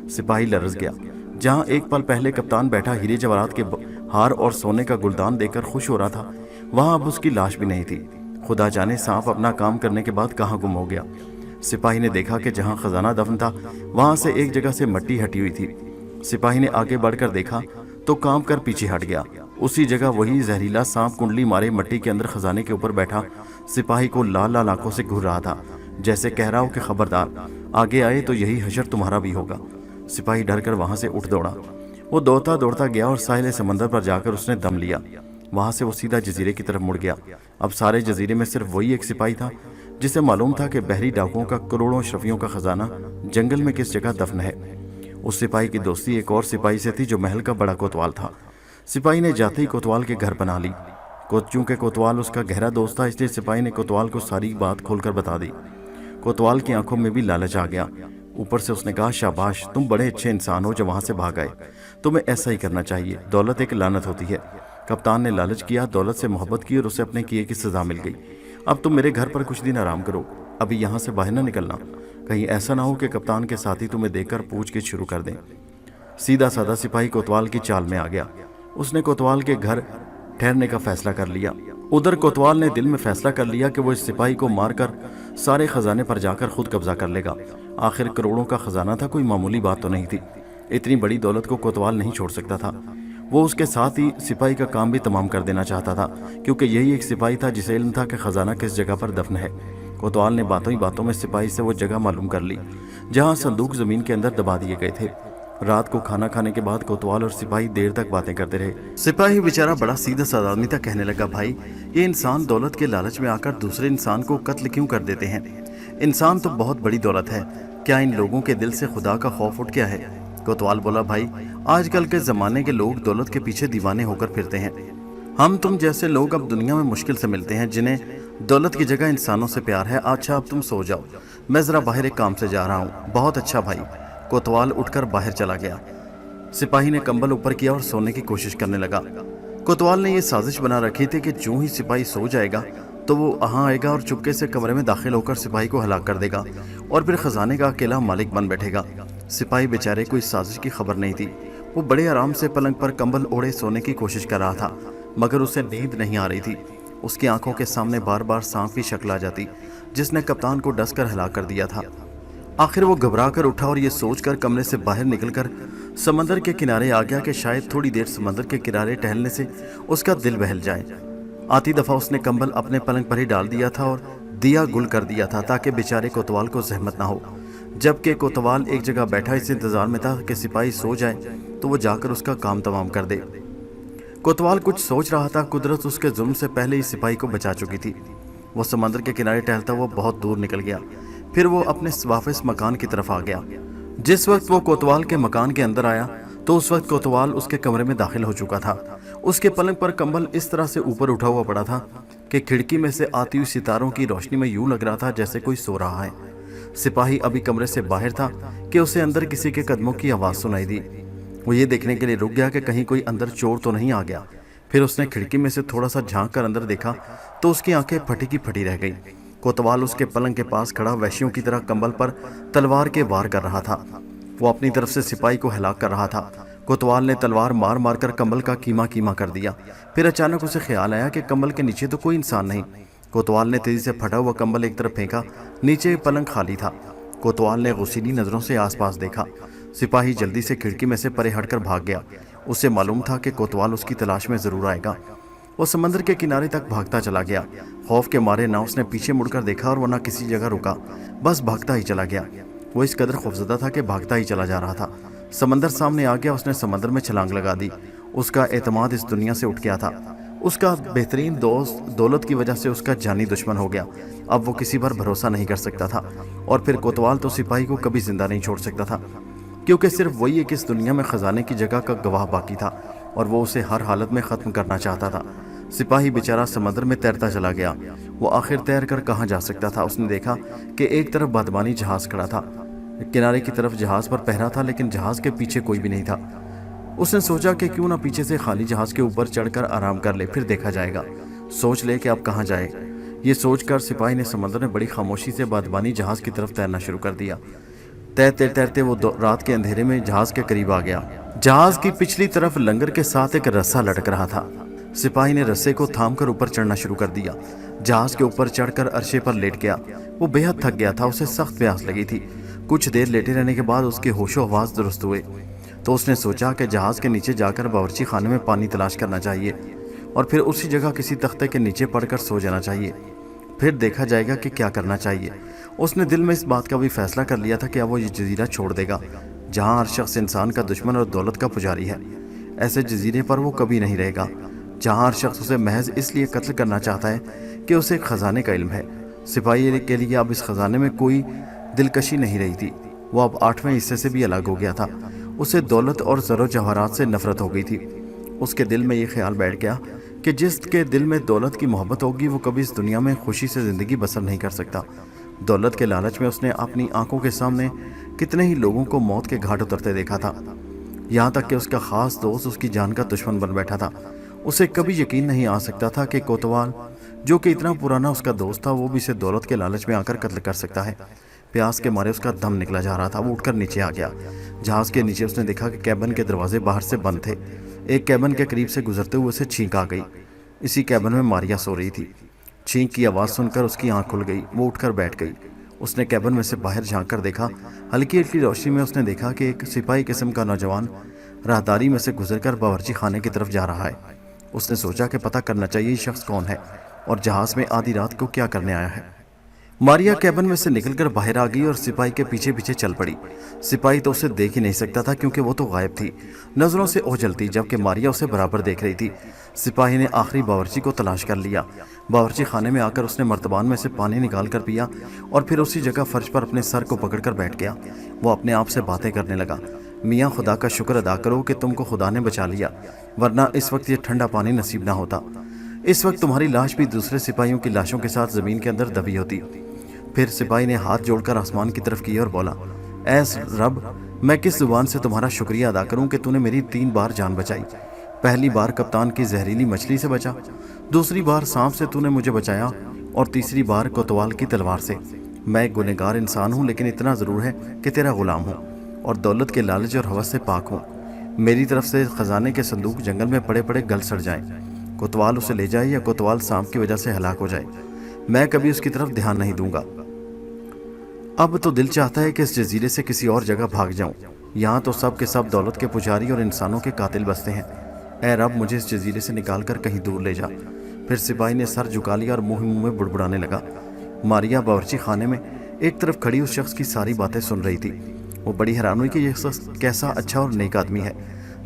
Speaker 1: सिपाही लरज गया। जहां एक पल पहले कप्तान बैठा हीरे जवाहरात के हार और सोने का गुलदान देखकर खुश हो रहा था, वहां अब उसकी लाश भी नहीं थी। खुदा जाने सांप अपना काम करने के बाद कहां गुम हो गया। सिपाही ने देखा कि जहां खजाना दफन था वहां से एक जगह से मिट्टी हटी हुई थी। सिपाही ने आगे बढ़कर देखा तो कांप कर पीछे हट गया। उसी जगह वही जहरीला सांप कुंडली मारे मिट्टी के अंदर खजाने के ऊपर बैठा सिपाही को लाल लाल आंखों से घूर रहा था, जैसे कह रहा हो कि खबरदार, आगे आए तो यही हशर तुम्हारा भी होगा। सिपाही डर कर वहां से उठ दौड़ा। वो दौड़ता दौड़ता गया और साहिल समंदर पर जाकर उसने दम लिया। वहां से वो सीधा जजीरे की तरफ मुड़ गया। अब सारे जजीरे में सिर्फ वही एक सिपाही था जिसे मालूम था कि बहरी डाकुओं का करोड़ों अशरफियों का खजाना जंगल में किस जगह दफन है। उस सिपाही की दोस्ती एक और सिपाही से थी जो महल का बड़ा कोतवाल था। सिपाही ने जाते ही कोतवाल के घर बना ली। चूंकि कोतवाल उसका गहरा दोस्त था, इसलिए सिपाही ने कोतवाल को सारी बात खोलकर बता दी। कोतवाल की आंखों में भी लालच आ गया। ऊपर से उसने कहा, शाबाश, तुम बड़े अच्छे इंसान हो जो वहां से भाग आए। तुम्हें ऐसा ही करना चाहिए। दौलत एक लानत होती है। कप्तान ने लालच किया, दौलत से मोहब्बत की और उसे अपने किए की सजा मिल गई। अब तुम मेरे घर पर कुछ दिन आराम करो, अभी यहाँ से बाहर ना निकलना। कहीं ऐसा ना हो कि कप्तान के साथी तुम्हें देखकर पूछगिछ शुरू कर दें। सीधा साधा सिपाही कोतवाल की चाल में आ गया। उसने कोतवाल के घर ठहरने का फैसला कर लिया। उधर कोतवाल ने दिल में फैसला कर लिया कि वो इस सिपाही को मारकर सारे खजाने पर जाकर खुद कब्जा कर लेगा। आखिर करोड़ों का खजाना था, कोई मामूली बात तो नहीं थी। इतनी बड़ी दौलत को कोतवाल नहीं छोड़ सकता था। वो उसके साथ ही सिपाही का काम भी तमाम कर देना चाहता था, क्योंकि यही एक सिपाही था जिसे इल्म था कि खजाना किस जगह पर दफन है। कोतवाल ने बातों ही बातों में सिपाही से वो जगह मालूम कर ली जहां संदूक जमीन के अंदर दबा दिए गए थे। रात को खाना खाने के बाद कोतवाल और सिपाही देर तक बातें करते रहे। सिपाही बेचारा बड़ा सीधा साधा आदमी था। कहने लगा, भाई, ये इंसान दौलत के लालच में आकर दूसरे इंसान को कत्ल क्यों कर देते हैं? इंसान तो बहुत बड़ी दौलत है, क्या इन लोगों के दिल से खुदा का खौफ उठ गया है? कोतवाल बोला, भाई, आजकल के जमाने के लोग दौलत के पीछे दीवाने होकर फिरते हैं। हम तुम जैसे लोग अब दुनिया में मुश्किल से मिलते हैं, जिन्हें दौलत की जगह इंसानों से प्यार है। अच्छा, अब तुम सो जाओ, मैं जरा बाहर एक काम से जा रहा हूँ। बहुत अच्छा भाई। कोतवाल उठकर बाहर चला गया। सिपाही ने कंबल ऊपर किया और सोने की कोशिश करने लगा। कोतवाल ने यह साजिश बना रखी थी कि जो ही सिपाही सो जाएगा तो वो वहां आएगा और चुपके से कमरे में दाखिल होकर सिपाही को हलाक कर देगा और फिर खजाने का अकेला मालिक बन बैठेगा। सिपाही बेचारे को इस साजिश की खबर नहीं थी। वो बड़े आराम से पलंग पर कंबल ओढ़े सोने की कोशिश कर रहा था, मगर उसे नींद नहीं आ रही थी। उसकी आंखों के सामने बार बार सांप की शक्ल आ जाती जिसने कप्तान को डस कर हलाक कर दिया था। आखिर वो घबरा कर उठा और ये सोचकर कमरे से बाहर निकलकर समंदर के किनारे आ गया कि शायद थोड़ी देर समंदर के किनारे टहलने से उसका दिल बहल जाए। आती दफा उसने कंबल अपने पलंग पर ही डाल दिया था और दिया गुल कर दिया था ताकि बेचारे कोतवाल को जहमत ना हो। जबकि कोतवाल एक जगह बैठा इस इंतजार में था कि सिपाही सो जाए तो वो जाकर उसका काम तमाम कर दे। कोतवाल कुछ सोच रहा था। कुदरत उसके जुल्म से पहले ही सिपाही को बचा चुकी थी। वो समंदर के किनारे टहलता हुआ बहुत दूर निकल गया। फिर वो अपने वापस मकान की तरफ आ गया। जिस वक्त वो कोतवाल के मकान के अंदर आया तो उस वक्त कोतवाल उसके कमरे में दाखिल हो चुका था। उसके पलंग पर कंबल इस तरह से ऊपर उठा हुआ पड़ा था कि खिड़की में से आती हुई सितारों की रोशनी में यूं लग रहा था जैसे कोई सो रहा है। सिपाही अभी कमरे से बाहर था कि उसे अंदर किसी के कदमों की आवाज सुनाई दी। वो ये देखने के लिए रुक गया कि कहीं कोई अंदर चोर तो नहीं आ गया। फिर उसने खिड़की में से थोड़ा सा झांक कर अंदर देखा तो उसकी आंखें फटी की फटी रह गई। कोतवाल उसके पलंग के पास खड़ा वैश्यों की तरह कंबल पर तलवार के वार कर रहा था। वो अपनी तरफ से सिपाही को हलाक कर रहा था। کوتوال نے تلوار مار مار کر کمبل کا کیما کیما کر دیا۔ پھر اچانک اسے خیال آیا کہ کمبل کے نیچے تو کوئی انسان نہیں۔ کوتوال نے تیزی سے پھٹا ہوا کمبل ایک طرف پھینکا، نیچے پلنگ خالی تھا۔ کوتوال نے غصیلی نظروں سے آس پاس دیکھا۔ سپاہی جلدی سے کھڑکی میں سے پرے ہٹ کر بھاگ گیا۔ اسے معلوم تھا کہ کوتوال اس کی تلاش میں ضرور آئے گا۔ وہ سمندر کے کنارے تک بھاگتا چلا گیا۔ خوف کے مارے نہ اس نے پیچھے مڑ کر دیکھا اور وہ نہ کسی جگہ رکا، بس بھاگتا ہی چلا گیا۔ وہ اس قدر خوفزدہ تھا کہ بھاگتا ہی چلا جا رہا تھا۔ سمندر سامنے آ گیا، اس نے سمندر میں چھلانگ لگا دی۔ اس کا اعتماد اس دنیا سے اٹھ گیا تھا۔ اس کا بہترین دوست دولت کی وجہ سے اس کا جانی دشمن ہو گیا۔ اب وہ کسی پر بھروسہ نہیں کر سکتا تھا، اور پھر کوتوال تو سپاہی کو کبھی زندہ نہیں چھوڑ سکتا تھا، کیونکہ صرف وہی ایک اس دنیا میں خزانے کی جگہ کا گواہ باقی تھا، اور وہ اسے ہر حالت میں ختم کرنا چاہتا تھا۔ سپاہی بیچارہ سمندر میں تیرتا چلا گیا۔ وہ آخر تیر کر کہاں جا سکتا تھا؟ اس نے دیکھا کہ ایک طرف بادبانی جہاز کھڑا تھا، کنارے کی طرف جہاز پر پہرا تھا، لیکن جہاز کے پیچھے کوئی بھی نہیں تھا۔ اس نے سوچا کہ کیوں نہ پیچھے سے خالی جہاز کے اوپر چڑھ کر آرام کر لے، پھر دیکھا جائے گا۔ سوچ لے کہ اب کہاں جائے۔ یہ سوچ کر سپاہی نے سمندر میں بڑی خاموشی سے بادبانی جہاز کی طرف تیرنا شروع کر دیا۔ تیرتے تیرتے وہ رات کے اندھیرے میں جہاز کے قریب آ گیا۔ جہاز کی پچھلی طرف لنگر کے ساتھ ایک رسا لٹک رہا تھا۔ سپاہی نے رسے کو تھام کر اوپر چڑھنا شروع کر دیا۔ جہاز کے اوپر چڑھ کر عرشے پر لیٹ گیا۔ وہ بے حد تھک گیا تھا، اسے سخت پیاس لگی تھی۔ کچھ دیر لیٹے رہنے کے بعد اس کے ہوش و حواس درست ہوئے، تو اس نے سوچا کہ جہاز کے نیچے جا کر باورچی خانے میں پانی تلاش کرنا چاہیے، اور پھر اسی جگہ کسی تختے کے نیچے پڑ کر سو جانا چاہیے، پھر دیکھا جائے گا کہ کیا کرنا چاہیے۔ اس نے دل میں اس بات کا بھی فیصلہ کر لیا تھا کہ اب وہ یہ جزیرہ چھوڑ دے گا جہاں ہر شخص انسان کا دشمن اور دولت کا پجاری ہے۔ ایسے جزیرے پر وہ کبھی نہیں رہے گا جہاں ہر شخص اسے محض اس لیے قتل کرنا چاہتا ہے کہ اسے ایک خزانے کا علم ہے۔ سپاہی کے لیے اب اس خزانے میں کوئی دلکشی نہیں رہی تھی۔ وہ اب 8ویں حصے سے بھی الگ ہو گیا تھا۔ اسے دولت اور زر و جواہرات سے نفرت ہو گئی تھی۔ اس کے دل میں یہ خیال بیٹھ گیا کہ جس کے دل میں دولت کی محبت ہوگی وہ کبھی اس دنیا میں خوشی سے زندگی بسر نہیں کر سکتا۔ دولت کے لالچ میں اس نے اپنی آنکھوں کے سامنے کتنے ہی لوگوں کو موت کے گھاٹ اترتے دیکھا تھا، یہاں تک کہ اس کا خاص دوست اس کی جان کا دشمن بن بیٹھا تھا۔ اسے کبھی یقین نہیں آ سکتا تھا کہ کوتوال، جو کہ اتنا پرانا اس کا دوست تھا، وہ بھی اسے دولت کے لالچ میں آ کر قتل کر سکتا ہے۔ پیاس کے مارے اس کا دم نکلا جا رہا تھا۔ وہ اٹھ کر نیچے آ گیا۔ جہاز کے نیچے اس نے دیکھا کہ کیبن کے دروازے باہر سے بند تھے۔ ایک کیبن کے قریب سے گزرتے ہوئے اسے چھینک آ گئی۔ اسی کیبن میں ماریا سو رہی تھی۔ چھینک کی آواز سن کر اس کی آنکھ کھل گئی۔ وہ اٹھ کر بیٹھ گئی۔ اس نے کیبن میں سے باہر جھانک کر دیکھا۔ ہلکی ہلکی روشنی میں اس نے دیکھا کہ ایک سپاہی قسم کا نوجوان راہداری میں سے گزر کر باورچی خانے کی طرف جا رہا ہے۔ اس نے سوچا کہ پتہ کرنا چاہیے یہ شخص کون ہے اور جہاز میں آدھی رات کو کیا کرنے آیا ہے۔ ماریا کیبن میں سے نکل کر باہر آ گئی اور سپاہی کے پیچھے پیچھے چل پڑی۔ سپاہی تو اسے دیکھ ہی نہیں سکتا تھا کیونکہ وہ تو غائب تھی، نظروں سے اوجھل تھی، جبکہ ماریا اسے برابر دیکھ رہی تھی۔ سپاہی نے آخری باورچی کو تلاش کر لیا۔ باورچی خانے میں آ کر اس نے مرتبان میں سے پانی نکال کر پیا اور پھر اسی جگہ فرش پر اپنے سر کو پکڑ کر بیٹھ گیا۔ وہ اپنے آپ سے باتیں کرنے لگا۔ میاں خدا کا شکر ادا کرو کہ تم کو خدا نے بچا لیا، ورنہ اس وقت یہ ٹھنڈا پانی نصیب نہ ہوتا۔ اس وقت تمہاری لاش بھی دوسرے سپاہیوں کی لاشوں کے ساتھ زمین کے اندر دبی ہوتی۔ پھر سپاہی نے ہاتھ جوڑ کر آسمان کی طرف کیا اور بولا، اے رب، میں کس زبان سے تمہارا شکریہ ادا کروں کہ تو نے میری 3 بار جان بچائی۔ پہلی بار کپتان کی زہریلی مچھلی سے بچا، دوسری بار سانپ سے تو نے مجھے بچایا، اور تیسری بار کوتوال کی تلوار سے۔ میں ایک گنہگار انسان ہوں، لیکن اتنا ضرور ہے کہ تیرا غلام ہوں اور دولت کے لالچ اور ہوس سے پاک ہوں۔ میری طرف سے خزانے کے صندوق جنگل میں پڑے پڑے گل سڑ جائیں، کوتوال اسے لے جائے یا کوتوال سانپ کی وجہ سے ہلاک ہو جائے، میں کبھی اس کی طرف دھیان نہیں دوں گا۔ اب تو دل چاہتا ہے کہ اس جزیرے سے کسی اور جگہ بھاگ جاؤں، یہاں تو سب کے سب دولت کے پجاری اور انسانوں کے قاتل بستے ہیں۔ اے رب، مجھے اس جزیرے سے نکال کر کہیں دور لے جا۔ پھر سپاہی نے سر جھکا لیا اور منہ میں بڑبڑانے لگا۔ ماریا باورچی خانے میں ایک طرف کھڑی اس شخص کی ساری باتیں سن رہی تھی۔ وہ بڑی حیران ہوئی کہ یہ شخص کیسا اچھا اور نیک آدمی ہے۔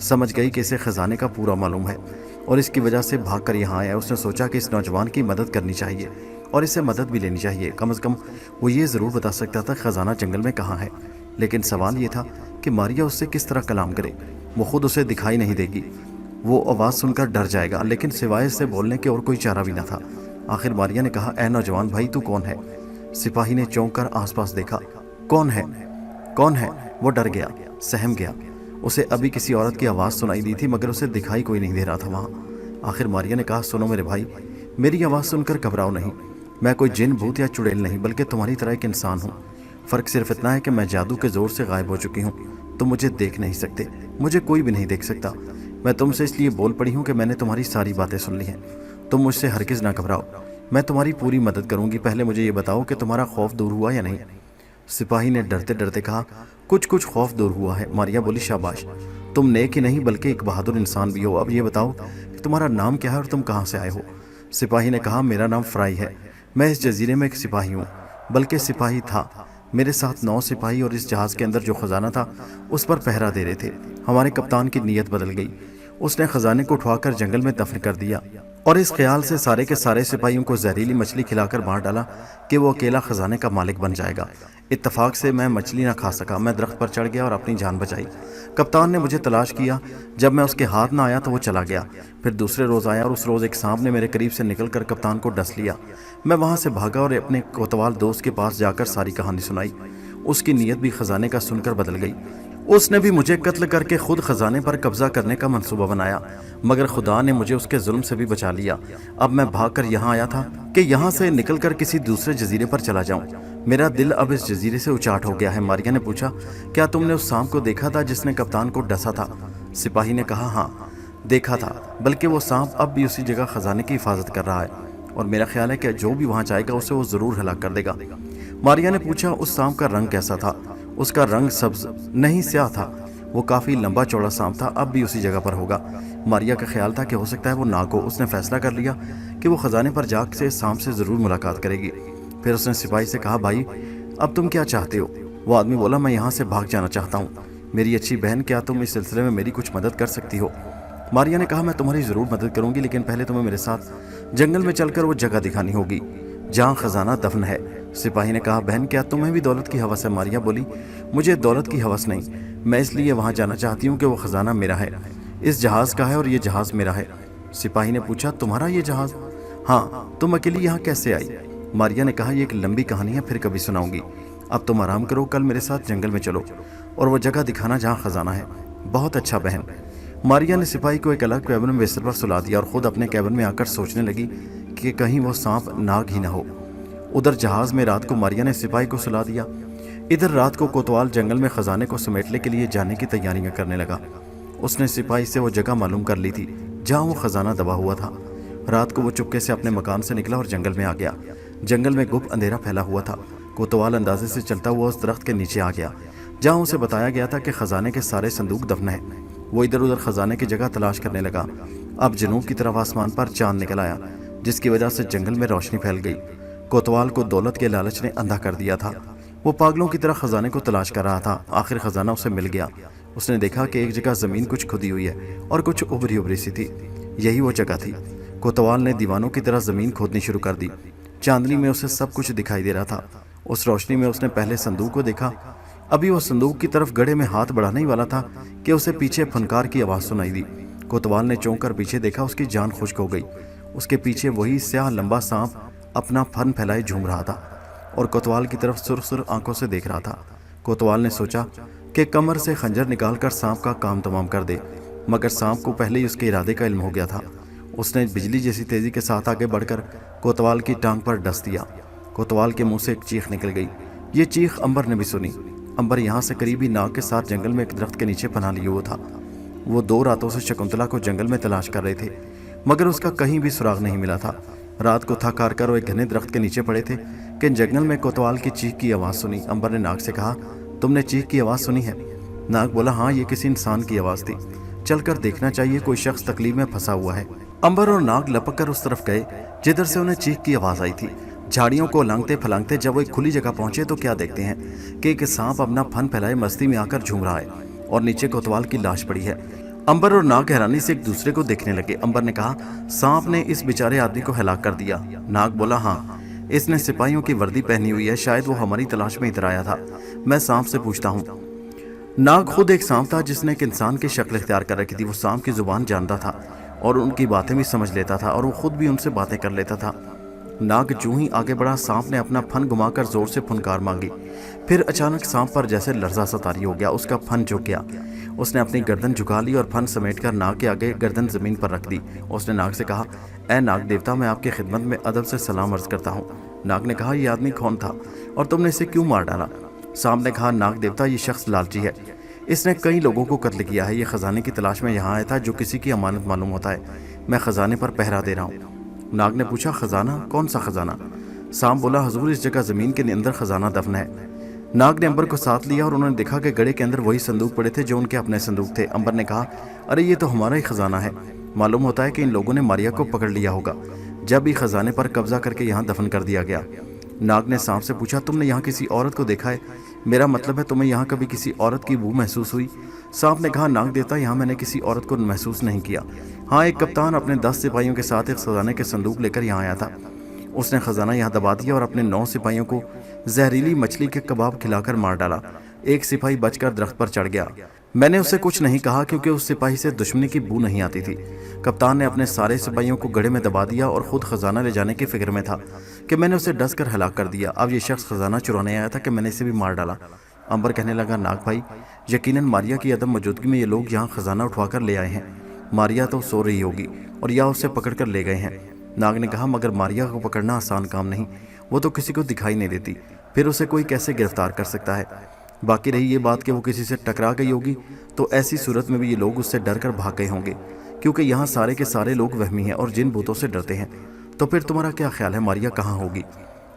Speaker 1: سمجھ گئی کہ اسے خزانے کا پورا معلوم ہے اور اس کی وجہ سے بھاگ کر یہاں آیا۔ اس نے سوچا کہ اس نوجوان کی مدد کرنی چاہیے اور اسے مدد بھی لینی چاہیے، کم از کم وہ یہ ضرور بتا سکتا تھا خزانہ جنگل میں کہاں ہے۔ لیکن سوال یہ تھا کہ ماریا اس سے کس طرح کلام کرے، وہ خود اسے دکھائی نہیں دے گی، وہ آواز سن کر ڈر جائے گا، لیکن سوائے اس سے بولنے کے اور کوئی چارہ بھی نہ تھا۔ آخر ماریا نے کہا، اے نوجوان بھائی، تو کون ہے؟ سپاہی نے چونک کر آس پاس دیکھا۔ کون ہے؟ کون ہے؟ وہ ڈر گیا، سہم گیا۔ اسے ابھی کسی عورت کی آواز سنائی دی تھی، مگر اسے دکھائی کوئی نہیں دے رہا تھا وہاں۔ آخر ماریا نے کہا، سنو میرے بھائی، میری آواز سن کر گھبراؤ نہیں، میں کوئی جن بھوت یا چڑیل نہیں، بلکہ تمہاری طرح ایک انسان ہوں۔ فرق صرف اتنا ہے کہ میں جادو کے زور سے غائب ہو چکی ہوں، تم مجھے دیکھ نہیں سکتے، مجھے کوئی بھی نہیں دیکھ سکتا۔ میں تم سے اس لیے بول پڑی ہوں کہ میں نے تمہاری ساری باتیں سن لی ہیں۔ تم مجھ سے ہرگز نہ گھبراؤ، میں تمہاری پوری مدد کروں گی۔ پہلے مجھے یہ بتاؤ کہ تمہارا خوف دور ہوا یا نہیں؟ سپاہی نے ڈرتے ڈرتے کہا، کچھ خوف دور ہوا ہے۔ ماریا بولی، شاباش، تم نیک ہی نہیں بلکہ ایک بہادر انسان بھی ہو۔ اب یہ بتاؤ کہ تمہارا نام کیا ہے اور تم کہاں سے آئے ہو؟ سپاہی نے کہا، میرا نام فرائی ہے، میں اس جزیرے میں ایک سپاہی ہوں، بلکہ سپاہی تھا۔ میرے ساتھ 9 سپاہی اور اس جہاز کے اندر جو خزانہ تھا اس پر پہرا دے رہے تھے۔ ہمارے کپتان کی نیت بدل گئی، اس نے خزانے کو اٹھوا کر جنگل میں دفن کر دیا اور اس خیال سے سارے کے سارے سپاہیوں کو زہریلی مچھلی کھلا کر مار ڈالا کہ وہ اکیلا خزانے کا مالک بن جائے گا۔ اتفاق سے میں مچھلی نہ کھا سکا، میں درخت پر چڑھ گیا اور اپنی جان بچائی۔ کپتان نے مجھے تلاش کیا، جب میں اس کے ہاتھ نہ آیا تو وہ چلا گیا۔ پھر دوسرے روز آیا اور اس روز ایک سانپ نے میرے قریب سے نکل کر کپتان کو ڈس لیا۔ میں وہاں سے بھاگا اور اپنے کوتوال دوست کے پاس جا کر ساری کہانی سنائی۔ اس کی نیت بھی خزانے کا سن کر بدل گئی۔ اس نے بھی مجھے قتل کر کے خود خزانے پر قبضہ کرنے کا منصوبہ بنایا، مگر خدا نے مجھے اس کے ظلم سے بھی بچا لیا۔ اب میں بھاگ کر یہاں آیا تھا کہ یہاں سے نکل کر کسی دوسرے جزیرے پر چلا جاؤں۔ میرا دل اب اس جزیرے سے اچاٹ ہو گیا ہے۔ ماریا نے پوچھا، کیا تم نے اس سانپ کو دیکھا تھا جس نے کپتان کو ڈسا تھا؟ سپاہی نے کہا، ہاں دیکھا تھا، بلکہ وہ سانپ اب بھی اسی جگہ خزانے کی حفاظت کر رہا ہے اور میرا خیال ہے کہ جو بھی وہاں جائے گا اسے وہ ضرور ہلاک کر دے گا۔ ماریا نے پوچھا، اس سانپ کا رنگ کیسا تھا؟ اس کا رنگ سبز نہیں سیاہ تھا، وہ کافی لمبا چوڑا سانپ تھا، اب بھی اسی جگہ پر ہوگا۔ ماریا کا خیال تھا کہ ہو سکتا ہے وہ ناگ ہو۔ اس نے فیصلہ کر لیا کہ وہ خزانے پر جا کے سانپ سے ضرور ملاقات کرے گی۔ پھر اس نے سپاہی سے کہا، بھائی اب تم کیا چاہتے ہو؟ وہ آدمی بولا، میں یہاں سے بھاگ جانا چاہتا ہوں۔ میری اچھی بہن، کیا تم اس سلسلے میں میری کچھ مدد کر سکتی ہو؟ ماریا نے کہا، میں تمہاری ضرور مدد کروں گی، لیکن پہلے تمہیں میرے ساتھ جنگل میں چل کر وہ جگہ دکھانی ہوگی جہاں خزانہ دفن ہے۔ سپاہی نے کہا، بہن کیا تمہیں بھی دولت کی ہوس ہے؟ ماریا بولی، مجھے دولت کی ہوس نہیں، میں اس لیے وہاں جانا چاہتی ہوں کہ وہ خزانہ میرا ہے، اس جہاز کا ہے اور یہ جہاز میرا ہے۔ سپاہی نے پوچھا، تمہارا یہ جہاز؟ ہاں، تم اکیلی یہاں کیسے آئی؟ ماریا نے کہا، یہ ایک لمبی کہانی ہے، پھر کبھی سناؤں گی، اب تم آرام کرو، کل میرے ساتھ جنگل میں چلو اور وہ جگہ دکھانا جہاں خزانہ ہے۔ بہت اچھا بہن۔ ماریا نے سپاہی کو ایک الگ کیبن میں بستر پر سلا دیا اور خود اپنے کیبن میں آ کر سوچنے لگی کہ کہیں وہ سانپ ناگ ہی نہ ہو۔ ادھر جہاز میں رات کو ماریا نے سپاہی کو سلا دیا، ادھر رات کو کوتوال جنگل میں خزانے کو سمیٹنے کے لیے جانے کی تیاریاں کرنے لگا۔ اس نے سپاہی سے وہ جگہ معلوم کر لی تھی جہاں وہ خزانہ دبا ہوا تھا۔ رات کو وہ چپکے سے اپنے مکان سے نکلا اور جنگل میں آ گیا۔ جنگل میں گپ اندھیرا پھیلا ہوا تھا۔ کوتوال اندازے سے چلتا ہوا اس درخت کے نیچے آ گیا جہاں اسے بتایا گیا تھا کہ خزانے کے سارے صندوق دفن ہیں۔ وہ ادھر ادھر خزانے کی جگہ تلاش کرنے لگا۔ اب جنوب کی طرف آسمان پر چاند نکل آیا، جس کی وجہ سے جنگل میں روشنی پھیل گئی۔ کوتوال کو دولت کے لالچ نے اندھا کر دیا تھا۔ وہ پاگلوں کی طرح خزانے کو تلاش کر رہا تھا۔ آخر خزانہ اسے مل گیا۔ اس نے دیکھا کہ ایک جگہ زمین کچھ کھدی ہوئی ہے اور کچھ ابری ابری سی تھی۔ یہی وہ جگہ تھی۔ کوتوال نے دیوانوں کی طرح زمین کھودنی شروع کر دی۔ چاندنی میں اسے سب کچھ دکھائی دے رہا تھا۔ اس روشنی میں اس نے پہلے صندوق کو دیکھا۔ ابھی وہ صندوق کی طرف گڑھے میں ہاتھ بڑھانے ہی والا تھا کہ اسے پیچھے پھنکار کی آواز سنائی دی۔ کوتوال نے چونک کر پیچھے دیکھا، اس کی جان خشک ہو گئی۔ اس کے پیچھے وہی سیاہ لمبا سانپ اپنا پھن پھیلائے جھوم رہا تھا اور کوتوال کی طرف سرخ سرخ آنکھوں سے دیکھ رہا تھا۔ کوتوال نے سوچا کہ کمر سے خنجر نکال کر سانپ کا کام تمام کر دے، مگر سانپ کو پہلے ہی اس کے ارادے کا علم ہو گیا تھا۔ اس نے بجلی جیسی تیزی کے ساتھ آگے بڑھ کر کوتوال کی ٹانگ پر ڈس دیا۔ کوتوال کے منہ سے ایک چیخ نکل گئی۔ یہ چیخ امبر نے بھی سنی۔ امبر یہاں سے قریبی ناگ کے ساتھ جنگل میں ایک درخت کے نیچے پناہ لیے ہوا تھا۔ وہ 2 راتوں سے شکنتلا کو جنگل میں تلاش کر رہے تھے، مگر اس کا کہیں بھی سراغ نہیں ملا تھا۔ رات کو تھک ہار کر وہ ایک گھنے درخت کے نیچے پڑے تھے کہ جنگل میں کوتوال کی چیخ کی آواز سنی۔ امبر نے ناگ سے کہا، تم نے چیخ کی آواز سنی ہے؟ ناگ بولا، ہاں، یہ کسی انسان کی آواز تھی، چل کر دیکھنا چاہیے، کوئی شخص تکلیف میں پھنسا ہوا ہے۔ امبر اور ناگ لپک کر اس طرف گئے جدھر سے انہیں چیخ کی آواز آئی تھی۔ جھاڑیوں کو لانگتے پھلانگتے جب وہ ایک کھلی جگہ پہنچے تو کیا دیکھتے ہیں کہ ایک سانپ اپنا پھن پھیلائے مستی میں آ کر جھوم رہا ہے اور نیچے کوتوال کی لاش پڑی ہے۔ امبر اور ناگ حیرانی سے ایک دوسرے کو دیکھنے لگے۔ امبر نے کہا، سانپ نے اس بیچارے آدمی کو ہلاک کر دیا۔ ناگ بولا، ہاں، اس نے سپاہیوں کی وردی پہنی ہوئی ہے، شاید وہ ہماری تلاش میں ادھر آیا تھا، میں سانپ سے پوچھتا ہوں۔ ناگ خود ایک سانپ تھا جس نے ایک انسان کی شکل اختیار کر رکھی تھی۔ وہ سانپ کی زبان جانتا تھا اور ان کی باتیں بھی سمجھ لیتا تھا اور وہ خود بھی ان سے باتیں کر لیتا تھا۔ ناگ جو ہی آگے بڑھا، سانپ نے اپنا پھن گھما کر زور سے پھنکار مانگی۔ پھر اچانک سانپ پر جیسے لرزہ سا طاری ہو گیا، اس کا پھن جھک گیا۔ اس نے اپنی گردن جھکا لی اور پھن سمیٹ کر ناگ کے آگے گردن زمین پر رکھ دی۔ اس نے ناگ سے کہا، اے ناگ دیوتا، میں آپ کی خدمت میں ادب سے سلام عرض کرتا ہوں۔ ناگ نے کہا، یہ آدمی کون تھا اور تم نے اسے کیوں مار ڈالا؟ سانپ نے کہا، ناگ دیوتا، یہ شخص لالچی ہے، اس نے کئی لوگوں کو قتل کیا ہے۔ یہ خزانے کی تلاش میں یہاں آیا تھا جو کسی کی امانت معلوم ہوتا ہے۔ میں خزانے پر پہرا دے رہا ہوں۔ ناگ نے پوچھا خزانہ؟ کون سا خزانہ؟ سانپ بولا حضور اس جگہ زمین کے اندر خزانہ دفن ہے۔ ناگ نے امبر کو ساتھ لیا اور انہوں نے دیکھا کہ گڑھے کے اندر وہی صندوق پڑے تھے جو ان کے اپنے صندوق تھے۔ امبر نے کہا ارے یہ تو ہمارا ہی خزانہ ہے، معلوم ہوتا ہے کہ ان لوگوں نے ماریا کو پکڑ لیا ہوگا جب ہی خزانے پر قبضہ کر کے یہاں دفن کر دیا گیا۔ ناگ نے سانپ سے پوچھا تم نے یہاں کسی عورت کو دیکھا ہے؟ میرا مطلب ہے تمہیں یہاں کبھی کسی عورت کی بو محسوس ہوئی؟ سانپ نے کہا ناگ دیوتا یہاں میں نے کسی عورت کو محسوس نہیں کیا۔ ہاں ایک کپتان اپنے 10 سپاہیوں کے ساتھ ایک خزانے کے صندوق لے کر یہاں آیا تھا۔ اس نے خزانہ یہاں دبا دیا اور اپنے 9 سپاہیوں کو زہریلی مچھلی کے کباب کھلا کر مار ڈالا۔ ایک سپاہی بچ کر درخت پر چڑھ گیا۔ میں نے اسے کچھ نہیں کہا کیونکہ اس سپاہی سے دشمنی کی بو نہیں آتی تھی۔ کپتان نے اپنے سارے سپاہیوں کو گڑھے میں دبا دیا اور خود خزانہ لے جانے کی فکر میں تھا کہ میں نے اسے ڈس کر ہلاک کر دیا۔ اب یہ شخص خزانہ چرانے آیا تھا کہ میں نے اسے بھی مار ڈالا۔ امبر کہنے لگا ناگ بھائی یقیناً ماریا کی عدم موجودگی میں یہ لوگ یہاں خزانہ اٹھوا کر لے آئے ہیں۔ ماریا تو سو رہی ہوگی اور یا اسے پکڑ کر لے گئے ہیں۔ ناگ نے کہا مگر ماریا کو پکڑنا آسان کام نہیں، وہ تو کسی کو دکھائی نہیں دیتی، پھر اسے کوئی کیسے گرفتار کر سکتا ہے؟ باقی رہی یہ بات کہ وہ کسی سے ٹکرا گئی ہوگی تو ایسی صورت میں بھی یہ لوگ اس سے ڈر کر بھاگ گئے ہوں گے، کیونکہ یہاں سارے کے سارے لوگ وہمی ہیں اور جن بھوتوں سے ڈرتے ہیں۔ تو پھر تمہارا کیا خیال ہے ماریا کہاں ہوگی؟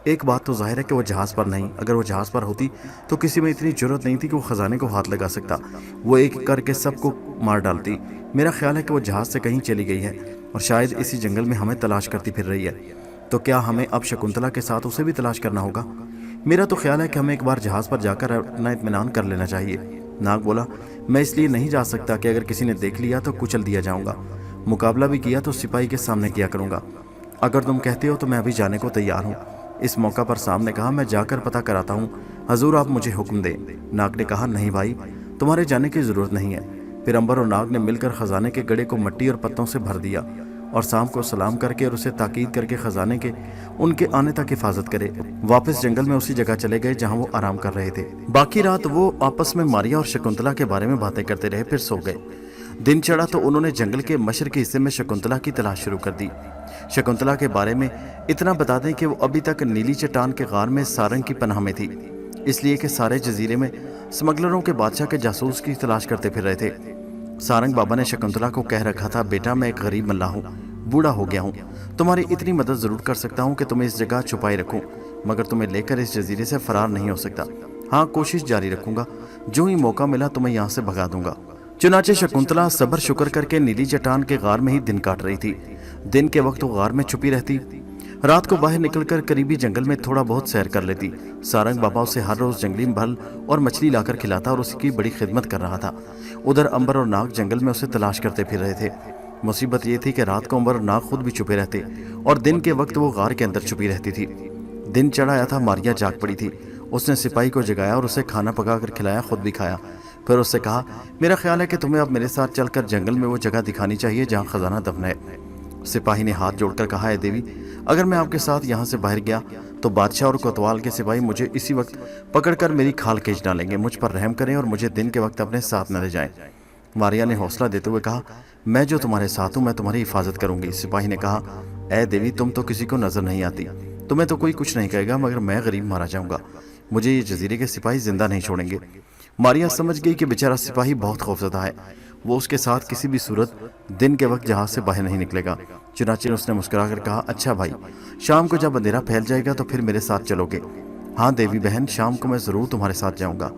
Speaker 1: ایک بات تو ظاہر ہے کہ وہ جہاز پر نہیں، اگر وہ جہاز پر ہوتی تو کسی میں اتنی جرت نہیں تھی کہ وہ خزانے کو ہاتھ لگا سکتا، وہ ایک کر کے سب کو مار ڈالتی۔ میرا خیال ہے کہ وہ جہاز سے کہیں چلی گئی ہے اور شاید اسی جنگل میں ہمیں تلاش کرتی پھر رہی ہے۔ تو کیا ہمیں اب شکنتلا کے ساتھ اسے بھی تلاش کرنا ہوگا؟ میرا تو خیال ہے کہ ہمیں ایک بار جہاز پر جا کر اپنا اطمینان کر لینا چاہیے۔ ناگ بولا میں اس لیے نہیں جا سکتا کہ اگر کسی نے دیکھ لیا تو کچل دیا جاؤں گا، مقابلہ بھی کیا تو سپاہی کے سامنے کیا کروں گا۔ اگر تم کہتے ہو تو میں ابھی جانے کو تیار ہوں۔ اس موقع پر سام نے کہا میں جا کر پتہ کراتا ہوں، حضور آپ مجھے حکم دیں۔ ناگ نے کہا نہیں بھائی تمہارے جانے کی ضرورت نہیں ہے۔ پھر امبر اور ناگ نے مل کر خزانے کے گڑھے کو مٹی اور پتوں سے بھر دیا اور سام کو سلام کر کے اور اسے تاکید کر کے خزانے کے ان کے آنے تک حفاظت کرے واپس جنگل میں اسی جگہ چلے گئے جہاں وہ آرام کر رہے تھے۔ باقی رات وہ آپس میں ماریا اور شکنتلا کے بارے میں باتیں کرتے رہے، پھر سو گئے۔ دن چڑھا تو انہوں نے جنگل کے مشرقی حصے میں شکنتلا کی تلاش شروع کر دی۔ شکنتلا کے بارے میں اتنا بتا دیں کہ وہ ابھی تک نیلی چٹان کے غار میں سارنگ کی پناہ میں تھی، اس لیے کہ سارے جزیرے میں سمگلروں کے بادشاہ کے جاسوس کی تلاش کرتے پھر رہے تھے۔ سارنگ بابا نے شکنتلا کو کہہ رکھا تھا بیٹا میں ایک غریب ملا ہوں، بوڑھا ہو گیا ہوں، تمہاری اتنی مدد ضرور کر سکتا ہوں کہ تمہیں اس جگہ چھپائے رکھوں، مگر تمہیں لے کر اس جزیرے سے فرار نہیں ہو سکتا۔ ہاں کوشش جاری رکھوں گا، جو ہی موقع ملا تمہیں یہاں سے بھگا دوں گا۔ چنانچہ شکنتلا صبر شکر کر کے نیلی چٹان کے غار میں ہی دن کاٹ رہی تھی۔ دن کے وقت وہ غار میں چھپی رہتی، رات کو باہر نکل کر قریبی جنگل میں تھوڑا بہت سیر کر لیتی۔ سارنگ بابا اسے ہر روز جنگلی پھل اور مچھلی لا کر کھلاتا اور اس کی بڑی خدمت کر رہا تھا۔ ادھر امبر اور ناگ جنگل میں اسے تلاش کرتے پھر رہے تھے۔ مصیبت یہ تھی کہ رات کو امبر اور ناگ خود بھی چھپے رہتے اور دن کے وقت وہ غار کے اندر چھپی رہتی تھی۔ دن چڑھ آیا تھا، ماریا جاگ پڑی تھی۔ اس نے سپاہی کو جگایا اور اسے کھانا پکا کر کھلایا، خود بھی کھایا۔ پھر اس سے کہا میرا خیال ہے کہ تمہیں اب میرے ساتھ چل کر جنگل میں وہ جگہ دکھانی چاہیے جہاں خزانہ دفن ہے۔ سپاہی نے ہاتھ جوڑ کر کہا اے دیوی اگر میں آپ کے ساتھ یہاں سے باہر گیا تو بادشاہ اور کوتوال کے سپاہی مجھے اسی وقت پکڑ کر میری کھال کھینچ ڈالیں گے، مجھ پر رحم کریں اور مجھے دن کے وقت اپنے ساتھ نہ لے جائیں۔ ماریا نے حوصلہ دیتے ہوئے کہا میں جو تمہارے ساتھ ہوں میں تمہاری حفاظت کروں گی۔ سپاہی نے کہا اے دیوی تم تو کسی کو نظر نہیں آتی، تمہیں تو کوئی کچھ نہیں کہے گا مگر میں غریب مارا جاؤں گا، مجھے یہ جزیرے کے سپاہی زندہ نہیں چھوڑیں گے۔ ماریا سمجھ گئی کہ بیچارہ سپاہی بہت خوفزدہ ہے، وہ اس کے ساتھ کسی بھی صورت دن کے وقت جہاز سے باہر نہیں نکلے گا۔ چنانچہ اس نے مسکرا کر کہا اچھا بھائی شام کو جب اندھیرا پھیل جائے گا تو پھر میرے ساتھ چلو گے؟ ہاں دیوی بہن شام کو میں ضرور تمہارے ساتھ جاؤں گا،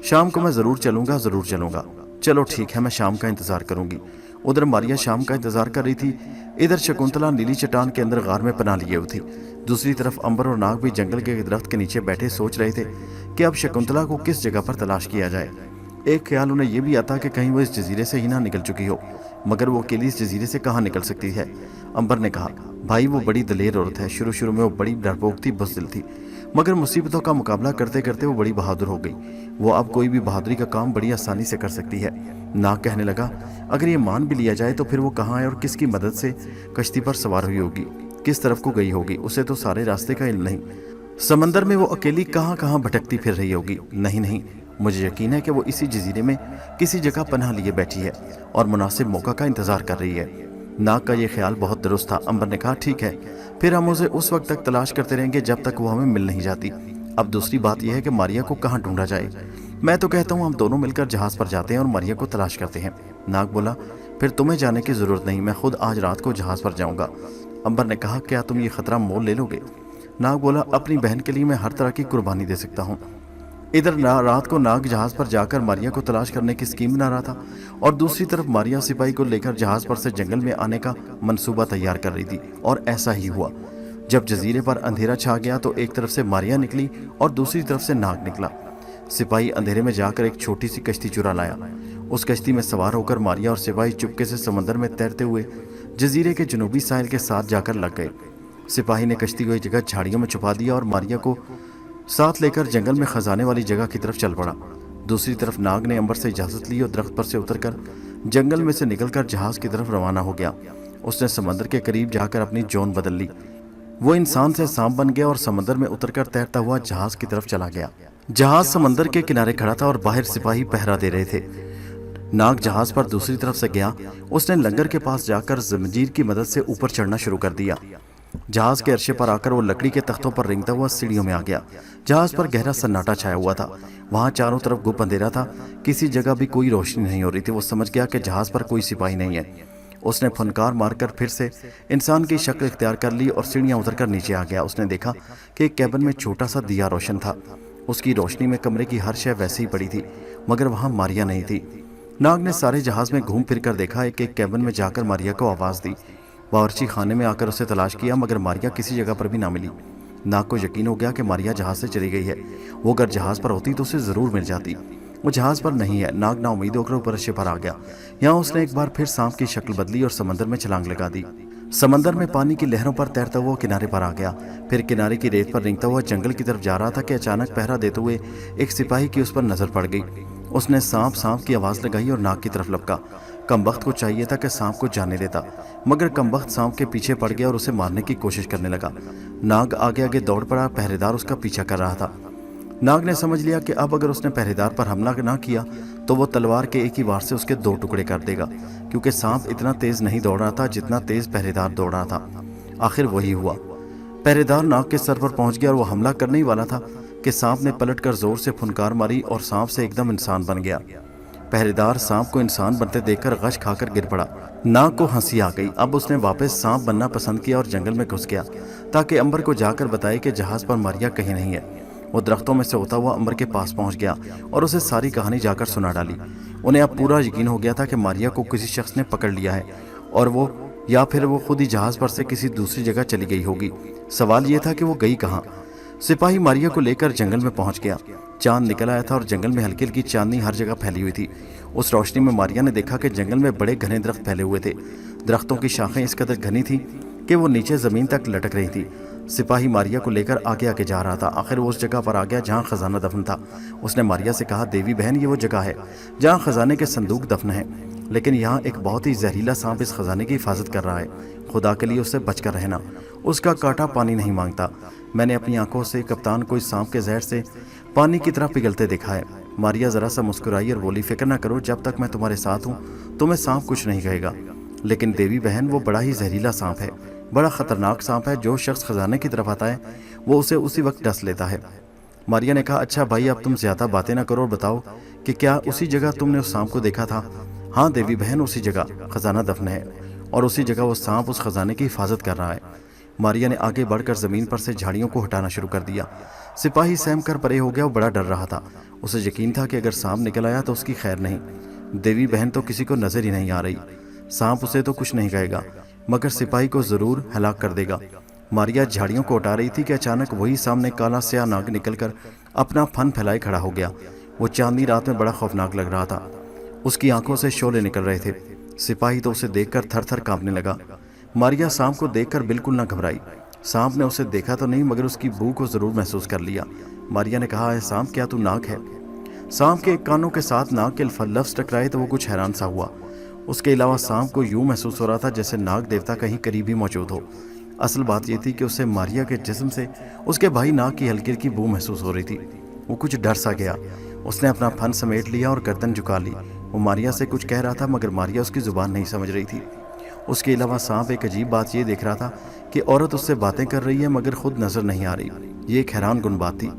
Speaker 1: شام کو میں ضرور چلوں گا، ضرور چلوں گا۔ چلو ٹھیک ہے میں شام کا انتظار کروں گی۔ ادھر ماریا شام کا انتظار کر رہی تھی، ادھر شکنتلا نیلی چٹان کے اندر غار میں پناہ لیے ہوئی تھی۔ دوسری طرف امبر اور ناگ بھی جنگل کے درخت کے نیچے بیٹھے سوچ رہے تھے کہ اب شکنتلا کو کس جگہ پر تلاش کیا جائے۔ ایک خیال انہیں یہ بھی آتا کہ کہیں وہ اس جزیرے سے ہی نہ نکل چکی ہو، مگر وہ اکیلی اس جزیرے سے کہاں نکل سکتی ہے؟ امبر نے کہا بھائی وہ بڑی دلیر عورت ہے، شروع میں وہ بڑی ڈرپوک تھی، بزدل تھی، مگر مصیبتوں کا مقابلہ کرتے کرتے وہ بڑی بہادر ہو گئی، وہ اب کوئی بھی بہادری کا کام بڑی آسانی سے کر سکتی ہے۔ ناگ کہنے لگا اگر یہ مان بھی لیا جائے تو پھر وہ کہاں ہے اور کس کی مدد سے کشتی پر سوار ہوئی ہوگی، کس طرف کو گئی ہوگی، اسے تو سارے راستے کا علم نہیں، سمندر میں وہ اکیلی کہاں کہاں بھٹکتی پھر رہی ہوگی۔ نہیں مجھے یقین ہے کہ وہ اسی جزیرے میں کسی جگہ پناہ لیے بیٹھی ہے اور مناسب موقع کا انتظار کر رہی ہے۔ ناگ کا یہ خیال بہت درست تھا۔ امبر نے کہا ٹھیک ہے پھر ہم اسے اس وقت تک تلاش کرتے رہیں گے جب تک وہ ہمیں مل نہیں جاتی۔ اب دوسری بات یہ ہے کہ ماریا کو کہاں ڈھونڈا جائے۔ मैं तो कहता हूँ हम दोनों मिलकर जहाज पर जाते हैं और मारिया को तलाश करते हैं। नाग बोला, फिर तुम्हें जाने की जरूरत नहीं, मैं खुद आज रात को जहाज पर जाऊंगा। अंबर ने कहा, क्या तुम ये खतरा मोल ले लोगे? नाग बोला, अपनी बहन के लिए मैं हर तरह की कुर्बानी दे सकता हूँ। इधर रात को नाग जहाज पर जाकर मारिया को तलाश करने की स्कीम बना रहा था और दूसरी तरफ मारिया सिपाही को लेकर जहाज पर से जंगल में आने का मंसूबा तैयार कर रही थी। और ऐसा ही हुआ। जब जजीरे पर अंधेरा छा गया तो एक तरफ से मारिया निकली और दूसरी तरफ से नाग निकला। सिपाही अंधेरे में जाकर एक छोटी सी कश्ती चुरा लाया। उस कश्ती में सवार होकर मारिया और सिपाही चुपके से समंदर में तैरते हुए जजीरे के जनूबी साहिल के साथ जाकर लग गए। सिपाही ने कश्ती को एक जगह झाड़ियों में छुपा दिया और मारिया को साथ लेकर जंगल में खजाने वाली जगह की तरफ चल पड़ा। दूसरी तरफ नाग ने अंबर से इजाजत ली और दरख्त पर से उतरकर जंगल में से निकलकर जहाज की तरफ रवाना हो गया। उसने समंदर के करीब जाकर अपनी जोन बदल ली। वो इंसान से सांप बन गया और समंदर में उतरकर तैरता हुआ जहाज की तरफ चला गया। जहाज समंदर के किनारे खड़ा था और बाहर सिपाही पहरा दे रहे थे। नाग जहाज पर दूसरी तरफ से गया। उसने लंगर के पास जाकर जंजीर की मदद से ऊपर चढ़ना शुरू कर दिया। जहाज के अर्शे पर आकर वो लकड़ी के तख्तों पर रेंगता हुआ सीढ़ियों में आ गया। जहाज पर गहरा सन्नाटा छाया हुआ था। वहां चारों तरफ गुप अंधेरा था। किसी जगह भी कोई रोशनी नहीं हो रही थी। वो समझ गया कि जहाज पर कोई सिपाही नहीं है। उसने फनकार मारकर फिर से इंसान की शक्ल इख्तियार कर ली और सीढ़ियां उतरकर नीचे आ गया। उसने देखा कि एक कैबिन में छोटा सा दिया रोशन था। उसकी रोशनी में कमरे की हर शय वैसे ही पड़ी थी, मगर वहां मारिया नहीं थी। नाग ने सारे जहाज में घूम फिर कर देखा। एक एक कैबिन में जाकर मारिया को आवाज़ दी। बावर्ची खाने में आकर उसे तलाश किया, मगर मारिया किसी जगह पर भी ना मिली। नाग को यकीन हो गया कि मारिया जहाज से चली गई है। वो अगर जहाज पर होती तो उसे ज़रूर मिल जाती। वो जहाज पर नहीं है। नाग ना उम्मीद होकर ऊपर अर्शे पर आ गया। यहाँ उसने एक बार फिर सांप की शक्ल बदली और समंदर में छलांग लगा दी। समंदर में पानी की लहरों पर तैरता हुआ किनारे पर आ गया। फिर किनारे की रेत पर रेंगता हुआ जंगल की तरफ जा रहा था कि अचानक पहरा देते हुए एक सिपाही की उस पर नजर पड़ गई। उसने सांप सांप की आवाज़ लगाई और नाग की तरफ लपका। कमबख्त को चाहिए था कि सांप को जाने देता, मगर कमबख्त सांप के पीछे पड़ गया और उसे मारने की कोशिश करने लगा। नाग आगे आगे दौड़ पड़ा। पहरेदार उसका पीछा कर रहा था। नाग ने समझ लिया कि अब अगर उसने पहरेदार पर हमला ना किया तो वो तलवार के एक ही वार से उसके 2 टुकड़े कर देगा, क्योंकि सांप इतना तेज नहीं दौड़ रहा था जितना तेज पहरेदार दौड़ रहा था। आखिर वही हुआ। पहरेदार नाग के सर पर पहुंच गया और वो हमला करने ही वाला था कि सांप ने पलटकर जोर से फुनकार मारी और सांप से एकदम इंसान बन गया। पहरेदार सांप को इंसान बनते देखकर गश खाकर गिर पड़ा। नाग को हंसी आ गई। अब उसने वापस सांप बनना पसंद किया और जंगल में घुस गया ताकि अंबर को जाकर बताए कि जहाज पर मारिया कहीं नहीं है। वो दरख्तों में से होता हुआ अंबर के पास पहुंच गया और उसे सारी कहानी जाकर सुना डाली। उन्हें अब पूरा यकीन हो गया था कि मारिया को किसी शख्स ने पकड़ लिया है और वो या फिर वो खुद ही जहाज पर से किसी दूसरी जगह चली गई होगी। सवाल ये था कि वो गई कहाँ। सिपाही मारिया को लेकर जंगल में पहुंच गया। चांद निकल आया था और जंगल में हल्की हल्की चांदनी हर जगह फैली हुई थी। उस रोशनी में मारिया ने देखा कि जंगल में बड़े घने दरख्त फैले हुए थे। दरख्तों की शाखें इस कदर घनी थी कि वो नीचे जमीन तक लटक रही थी। सिपाही मारिया को लेकर आगे आगे जा रहा था। आखिर वो उस जगह पर आ गया जहाँ खजाना दफन था। उसने मारिया से कहा, देवी बहन, ये वो जगह है जहाँ खजाने के संदूक दफन है, लेकिन यहाँ एक बहुत ही जहरीला सांप इस खजाने की हिफाजत कर रहा है। खुदा के लिए उससे बचकर रहना। उसका कांटा पानी नहीं मांगता। मैंने अपनी आंखों से कप्तान को इस सांप के जहर से पानी की तरह पिघलते देखा है। मारिया जरा सा मुस्कुराई और बोली, फिक्र न करो, जब तक मैं तुम्हारे साथ हूँ तुम्हें सांप कुछ नहीं कहेगा। लेकिन देवी बहन, वो बड़ा ही जहरीला सांप है, बड़ा खतरनाक सांप है। जो शख्स खजाने की तरफ आता है वो उसे उसी वक्त डस लेता है। मारिया ने कहा, अच्छा भाई, अब तुम ज्यादा बातें ना करो और बताओ कि क्या उसी जगह तुमने उस सांप को देखा था? हाँ देवी बहन, उसी जगह खजाना दफन है और उसी जगह वो सांप उस खजाने की हिफाजत कर रहा है। मारिया ने आगे बढ़कर जमीन पर से झाड़ियों को हटाना शुरू कर दिया। सिपाही सहम कर परे हो गया। वो बड़ा डर रहा था। उसे यकीन था कि अगर सांप निकल आया तो उसकी खैर नहीं। देवी बहन तो किसी को नजर ही नहीं आ रही। सांप उसे तो कुछ नहीं कहेगा, मगर सिपाही को जरूर हलाक कर देगा। मारिया झाड़ियों को हटा रही थी कि अचानक वही सामने काला स्याह नाग निकलकर अपना फन फैलाए खड़ा हो गया। वो चांदनी रात में बड़ा खौफनाक लग रहा था। उसकी आंखों से शोले निकल रहे थे। सिपाही तो उसे देखकर थर थर कांपने लगा। मारिया सांप को देखकर बिल्कुल न घबराई। सांप ने उसे देखा तो नहीं, मगर उसकी बू को जरूर महसूस कर लिया। मारिया ने कहा, सांप, क्या तू नाग है? सांप के एक कानों के साथ नाग के लफ्ज़ टकराए तो वो कुछ हैरान सा हुआ। उसके अलावा सांप को यूं महसूस हो रहा था जैसे नाग देवता कहीं करीब ही मौजूद हो। असल बात यह थी कि उसे मारिया के जिस्म से उसके भाई नाग की हल्की हल्की बू महसूस हो रही थी। वो कुछ डर सा गया। उसने अपना फन समेट लिया और गर्दन झुका ली। वो मारिया से कुछ कह रहा था, मगर मारिया उसकी जुबान नहीं समझ रही थी। उसके अलावा सांप एक अजीब बात ये देख रहा था कि औरत उससे बातें कर रही है मगर खुद नजर नहीं आ रही। ये एक हैरान कुन बात थी।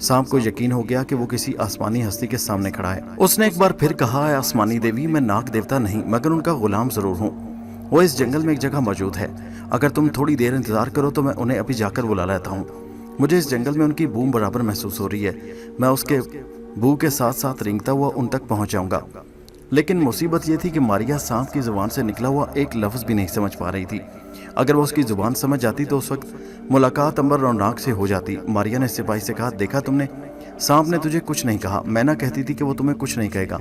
Speaker 1: सांप को यकीन हो गया कि वो किसी आसमानी हस्ती के सामने खड़ा है। उसने एक बार फिर कहा, आसमानी देवी, मैं नाग देवता नहीं मगर उनका गुलाम जरूर हूँ। वो इस जंगल में एक जगह मौजूद है, अगर तुम थोड़ी देर इंतजार करो तो मैं उन्हें अभी जाकर बुला लेता हूँ। मुझे इस जंगल में उनकी बूम बराबर महसूस हो रही है, मैं उसके बू के साथ साथ रेंगता हुआ उन तक पहुंच जाऊंगा। लेकिन मुसीबत यह थी कि मारिया सांप की जुबान से निकला हुआ एक लफ्ज भी नहीं समझ पा रही थी। अगर वो उसकी जुबान समझ जाती तो उस वक्त मुलाकात अंबर और नाग से हो जाती। मारिया ने सिपाही से कहा, देखा तुमने, सांप ने तुझे कुछ नहीं कहा। मैं ना कहती थी कि वो तुम्हें कुछ नहीं कहेगा।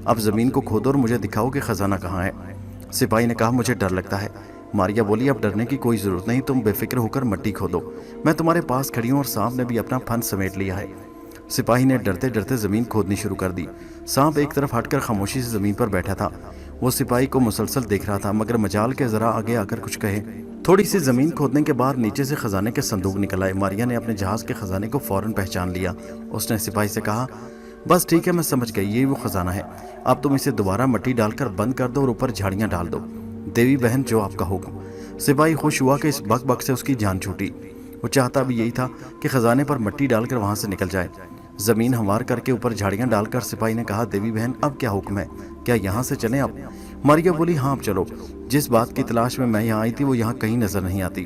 Speaker 1: अब जमीन को खोदो और मुझे दिखाओ कि खजाना कहाँ है। सिपाही ने कहा, मुझे डर लगता है। मारिया बोली, अब डरने की कोई जरूरत नहीं, तुम बेफिक्र होकर मिट्टी खोदो, मैं तुम्हारे पास खड़ी हूँ और सांप ने भी अपना फन समेट लिया है। सिपाही ने डरते डरते जमीन खोदनी शुरू कर दी। सांप एक तरफ हटकर खामोशी से जमीन पर बैठा था। वो सिपाही को मुसलसल देख रहा था, मगर मजाल के जरा आगे आकर कुछ कहे। थोड़ी सी जमीन खोदने के बाद नीचे से खजाने के संदूक निकल आए। मारिया ने अपने जहाज के खजाने को फौरन पहचान लिया। उसने सिपाही से कहा, बस ठीक है, मैं समझ गई, ये वो खजाना है। अब तुम इसे दोबारा मिट्टी डालकर बंद कर दो और ऊपर झाड़ियां डाल दो। देवी बहन, जो आपका हुक्म। सिपाही खुश हुआ कि इस बक बक से उसकी जान छूटी। वो चाहता भी यही था कि खजाने पर मिट्टी डालकर वहां से निकल जाए। जमीन हमवार करके ऊपर झाड़ियां डालकर सिपाही ने कहा, देवी बहन, अब क्या हुक्म है, क्या यहाँ से चलें अब? मारिया बोली, हाँ अब चलो, जिस बात की तलाश में मैं यहाँ आई थी वो यहाँ कहीं नजर नहीं आती।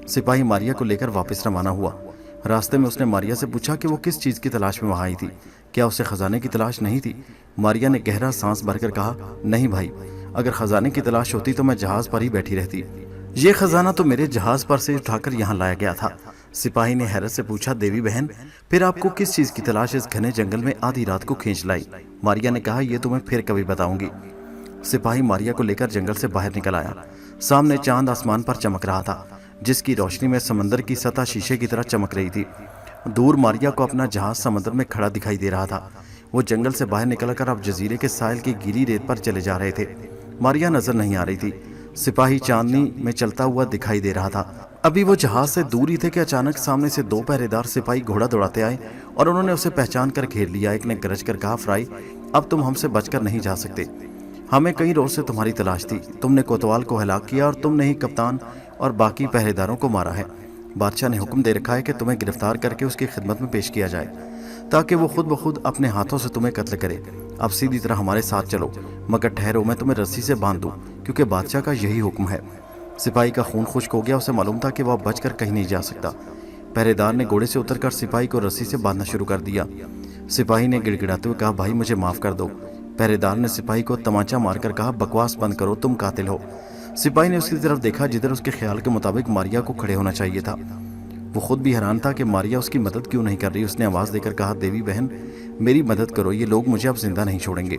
Speaker 1: सिपाही मारिया को लेकर वापस रवाना हुआ। रास्ते में उसने मारिया से पूछा कि वो किस चीज की तलाश में वहां आई थी, क्या उसे खजाने की तलाश नहीं थी? मारिया ने गहरा सांस भरकर कहा, नहीं भाई, अगर खजाने की तलाश होती तो मैं जहाज पर ही बैठी रहती। ये खजाना तो मेरे जहाज पर से उठाकर यहाँ लाया गया था। सिपाही ने हैरत से पूछा, देवी बहन, फिर आपको किस चीज की तलाश इस घने जंगल में आधी रात को खींच लाई? मारिया ने कहा, यह तो मैं फिर कभी बताऊंगी। सिपाही मारिया को लेकर जंगल से बाहर निकल आया। सामने चांद आसमान पर चमक रहा था, जिसकी रोशनी में समंदर की सतह शीशे की तरह चमक रही थी। दूर मारिया को अपना जहाज समंदर में खड़ा दिखाई दे रहा था। वो जंगल से बाहर निकलकर अब जजीरे के साहिल की गीली रेत पर चले जा रहे थे। मारिया नजर नहीं आ रही थी। सिपाही चांदनी में चलता हुआ दिखाई दे रहा था। अभी वो जहाज से दूर ही थे कि अचानक सामने से दो पहरेदार सिपाही घोड़ा दौड़ाते आए और उन्होंने उसे पहचान कर घेर लिया। एक ने गरज कर कहा, फ्राई, अब तुम हमसे बचकर नहीं जा सकते, हमें कई रोज से तुम्हारी तलाश थी। तुमने कोतवाल को हलाक किया और तुमने ही कप्तान और बाकी पहरेदारों को मारा है। बादशाह ने हुक्म दे रखा है कि तुम्हें गिरफ्तार करके उसकी खिदमत में पेश किया जाए, ताकि वो खुद ब खुद अपने हाथों से तुम्हें कत्ल करे। अब सीधी तरह हमारे साथ चलो, मगर ठहरो, मैं तुम्हें रस्सी से बांध दूं, क्योंकि बादशाह का यही हुक्म है। सिपाही का खून खुश्क हो गया। उसे मालूम था कि वह बचकर कहीं नहीं जा सकता। पहरेदार ने घोड़े से उतरकर सिपाही को रस्सी से बांधना शुरू कर दिया। सिपाही ने गिड़गिड़ाते हुए कहा, भाई मुझे माफ कर दो। पहरेदार ने सिपाही को तमाचा मारकर कहा, बकवास बंद करो, तुम कातिल हो। सिपाही ने उसकी तरफ देखा जिधर उसके ख्याल के मुताबिक मारिया को खड़े होना चाहिए था। वो खुद भी हैरान था कि मारिया उसकी मदद क्यों नहीं कर रही। उसने आवाज देकर कहा, देवी बहन, मेरी मदद करो, ये लोग मुझे अब जिंदा नहीं छोड़ेंगे।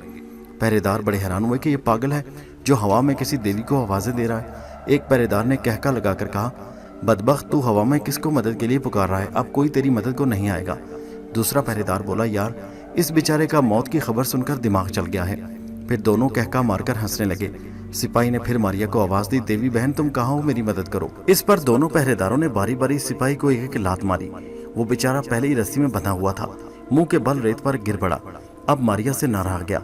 Speaker 1: पहरेदार बड़े हैरान हुए कि ये पागल है जो हवा में किसी देवी को आवाजें दे रहा है। एक पहरेदार ने कहका लगाकर कहा, बदबख्त, तू हवा में किसको मदद के लिए पुकार रहा है? अब कोई तेरी मदद को नहीं आएगा। दूसरा पहरेदार बोला, यार, इस बेचारे का मौत की खबर सुनकर दिमाग चल गया है। फिर दोनों कहका मारकर हंसने लगे। सिपाही ने फिर मारिया को आवाज दी, देवी बहन, तुम कहाँ हो, मेरी मदद करो। इस पर दोनों पहरेदारों ने बारी बारी सिपाही को एक एक लात मारी। वो बेचारा पहले ही रस्सी में बंधा हुआ था, मुंह के बल रेत पर गिर पड़ा। अब मारिया से ना रहा गया।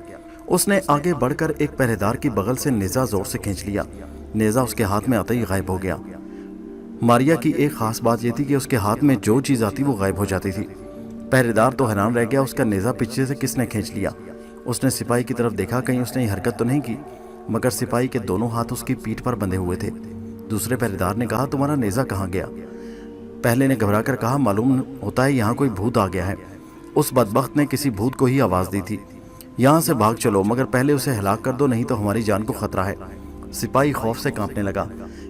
Speaker 1: उसने आगे बढ़कर एक पहरेदार की बगल से नेजा जोर से खींच लिया। नेजा उसके हाथ में आते ही गायब हो गया। मारिया की एक खास बात यह थी कि उसके हाथ में जो चीज आती वो गायब हो जाती थी। पहरेदार तो हैरान रह गया, उसका नेजा पीछे से किसने खींच लिया। उसने सिपाही की तरफ देखा, कहीं उसने ये हरकत तो नहीं की, मगर सिपाही के दोनों हाथ उसकी पीठ पर बंधे हुए थे। दूसरे पहरेदार ने कहा, तुम्हारा नेजा कहाँ गया? पहले ने घबराकर कहा, मालूम होता है यहाँ कोई भूत आ गया है। उस बदबख्त ने किसी भूत को ही आवाज दी थी, यहाँ से भाग चलो, मगर पहले उसे हलाक कर दो, नहीं तो हमारी जान को खतरा है। सिपाही खौफ से कांपने लगा,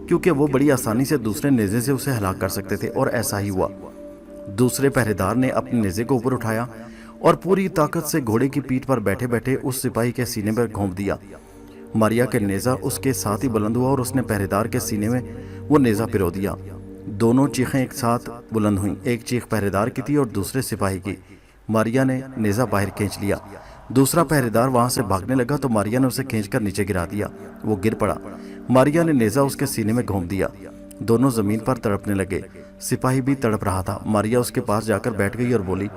Speaker 1: क्योंकि वो बड़ी आसानी से दूसरे नेजे से उसे हलाक कर सकते थे, और ऐसा ही हुआ। दूसरे पहरेदार ने अपने नेजे को ऊपर उठाया और पूरी ताकत से घोड़े की पीठ पर बैठे बैठे उस सिपाही के सीने पर घोंप दिया। मारिया के नेजा उसके साथ ही बुलंद हुआ और उसने पहरेदार के सीने में वो नेजा पिरो दिया। दोनों चीखें एक साथ बुलंद हुईं। एक चीख पहरेदार की थी और दूसरे सिपाही की। मारिया ने नेजा बाहर खींच लिया। दूसरा पहरेदार वहां से भागने लगा तो मारिया ने उसे खींचकर नीचे गिरा दिया। वो गिर पड़ा। मारिया ने नेजा उसके सीने में घोंप दिया। दोनों जमीन पर तड़पने लगे। सिपाही भी तड़प रहा था। मारिया उसके पास जाकर बैठ गई और बोली,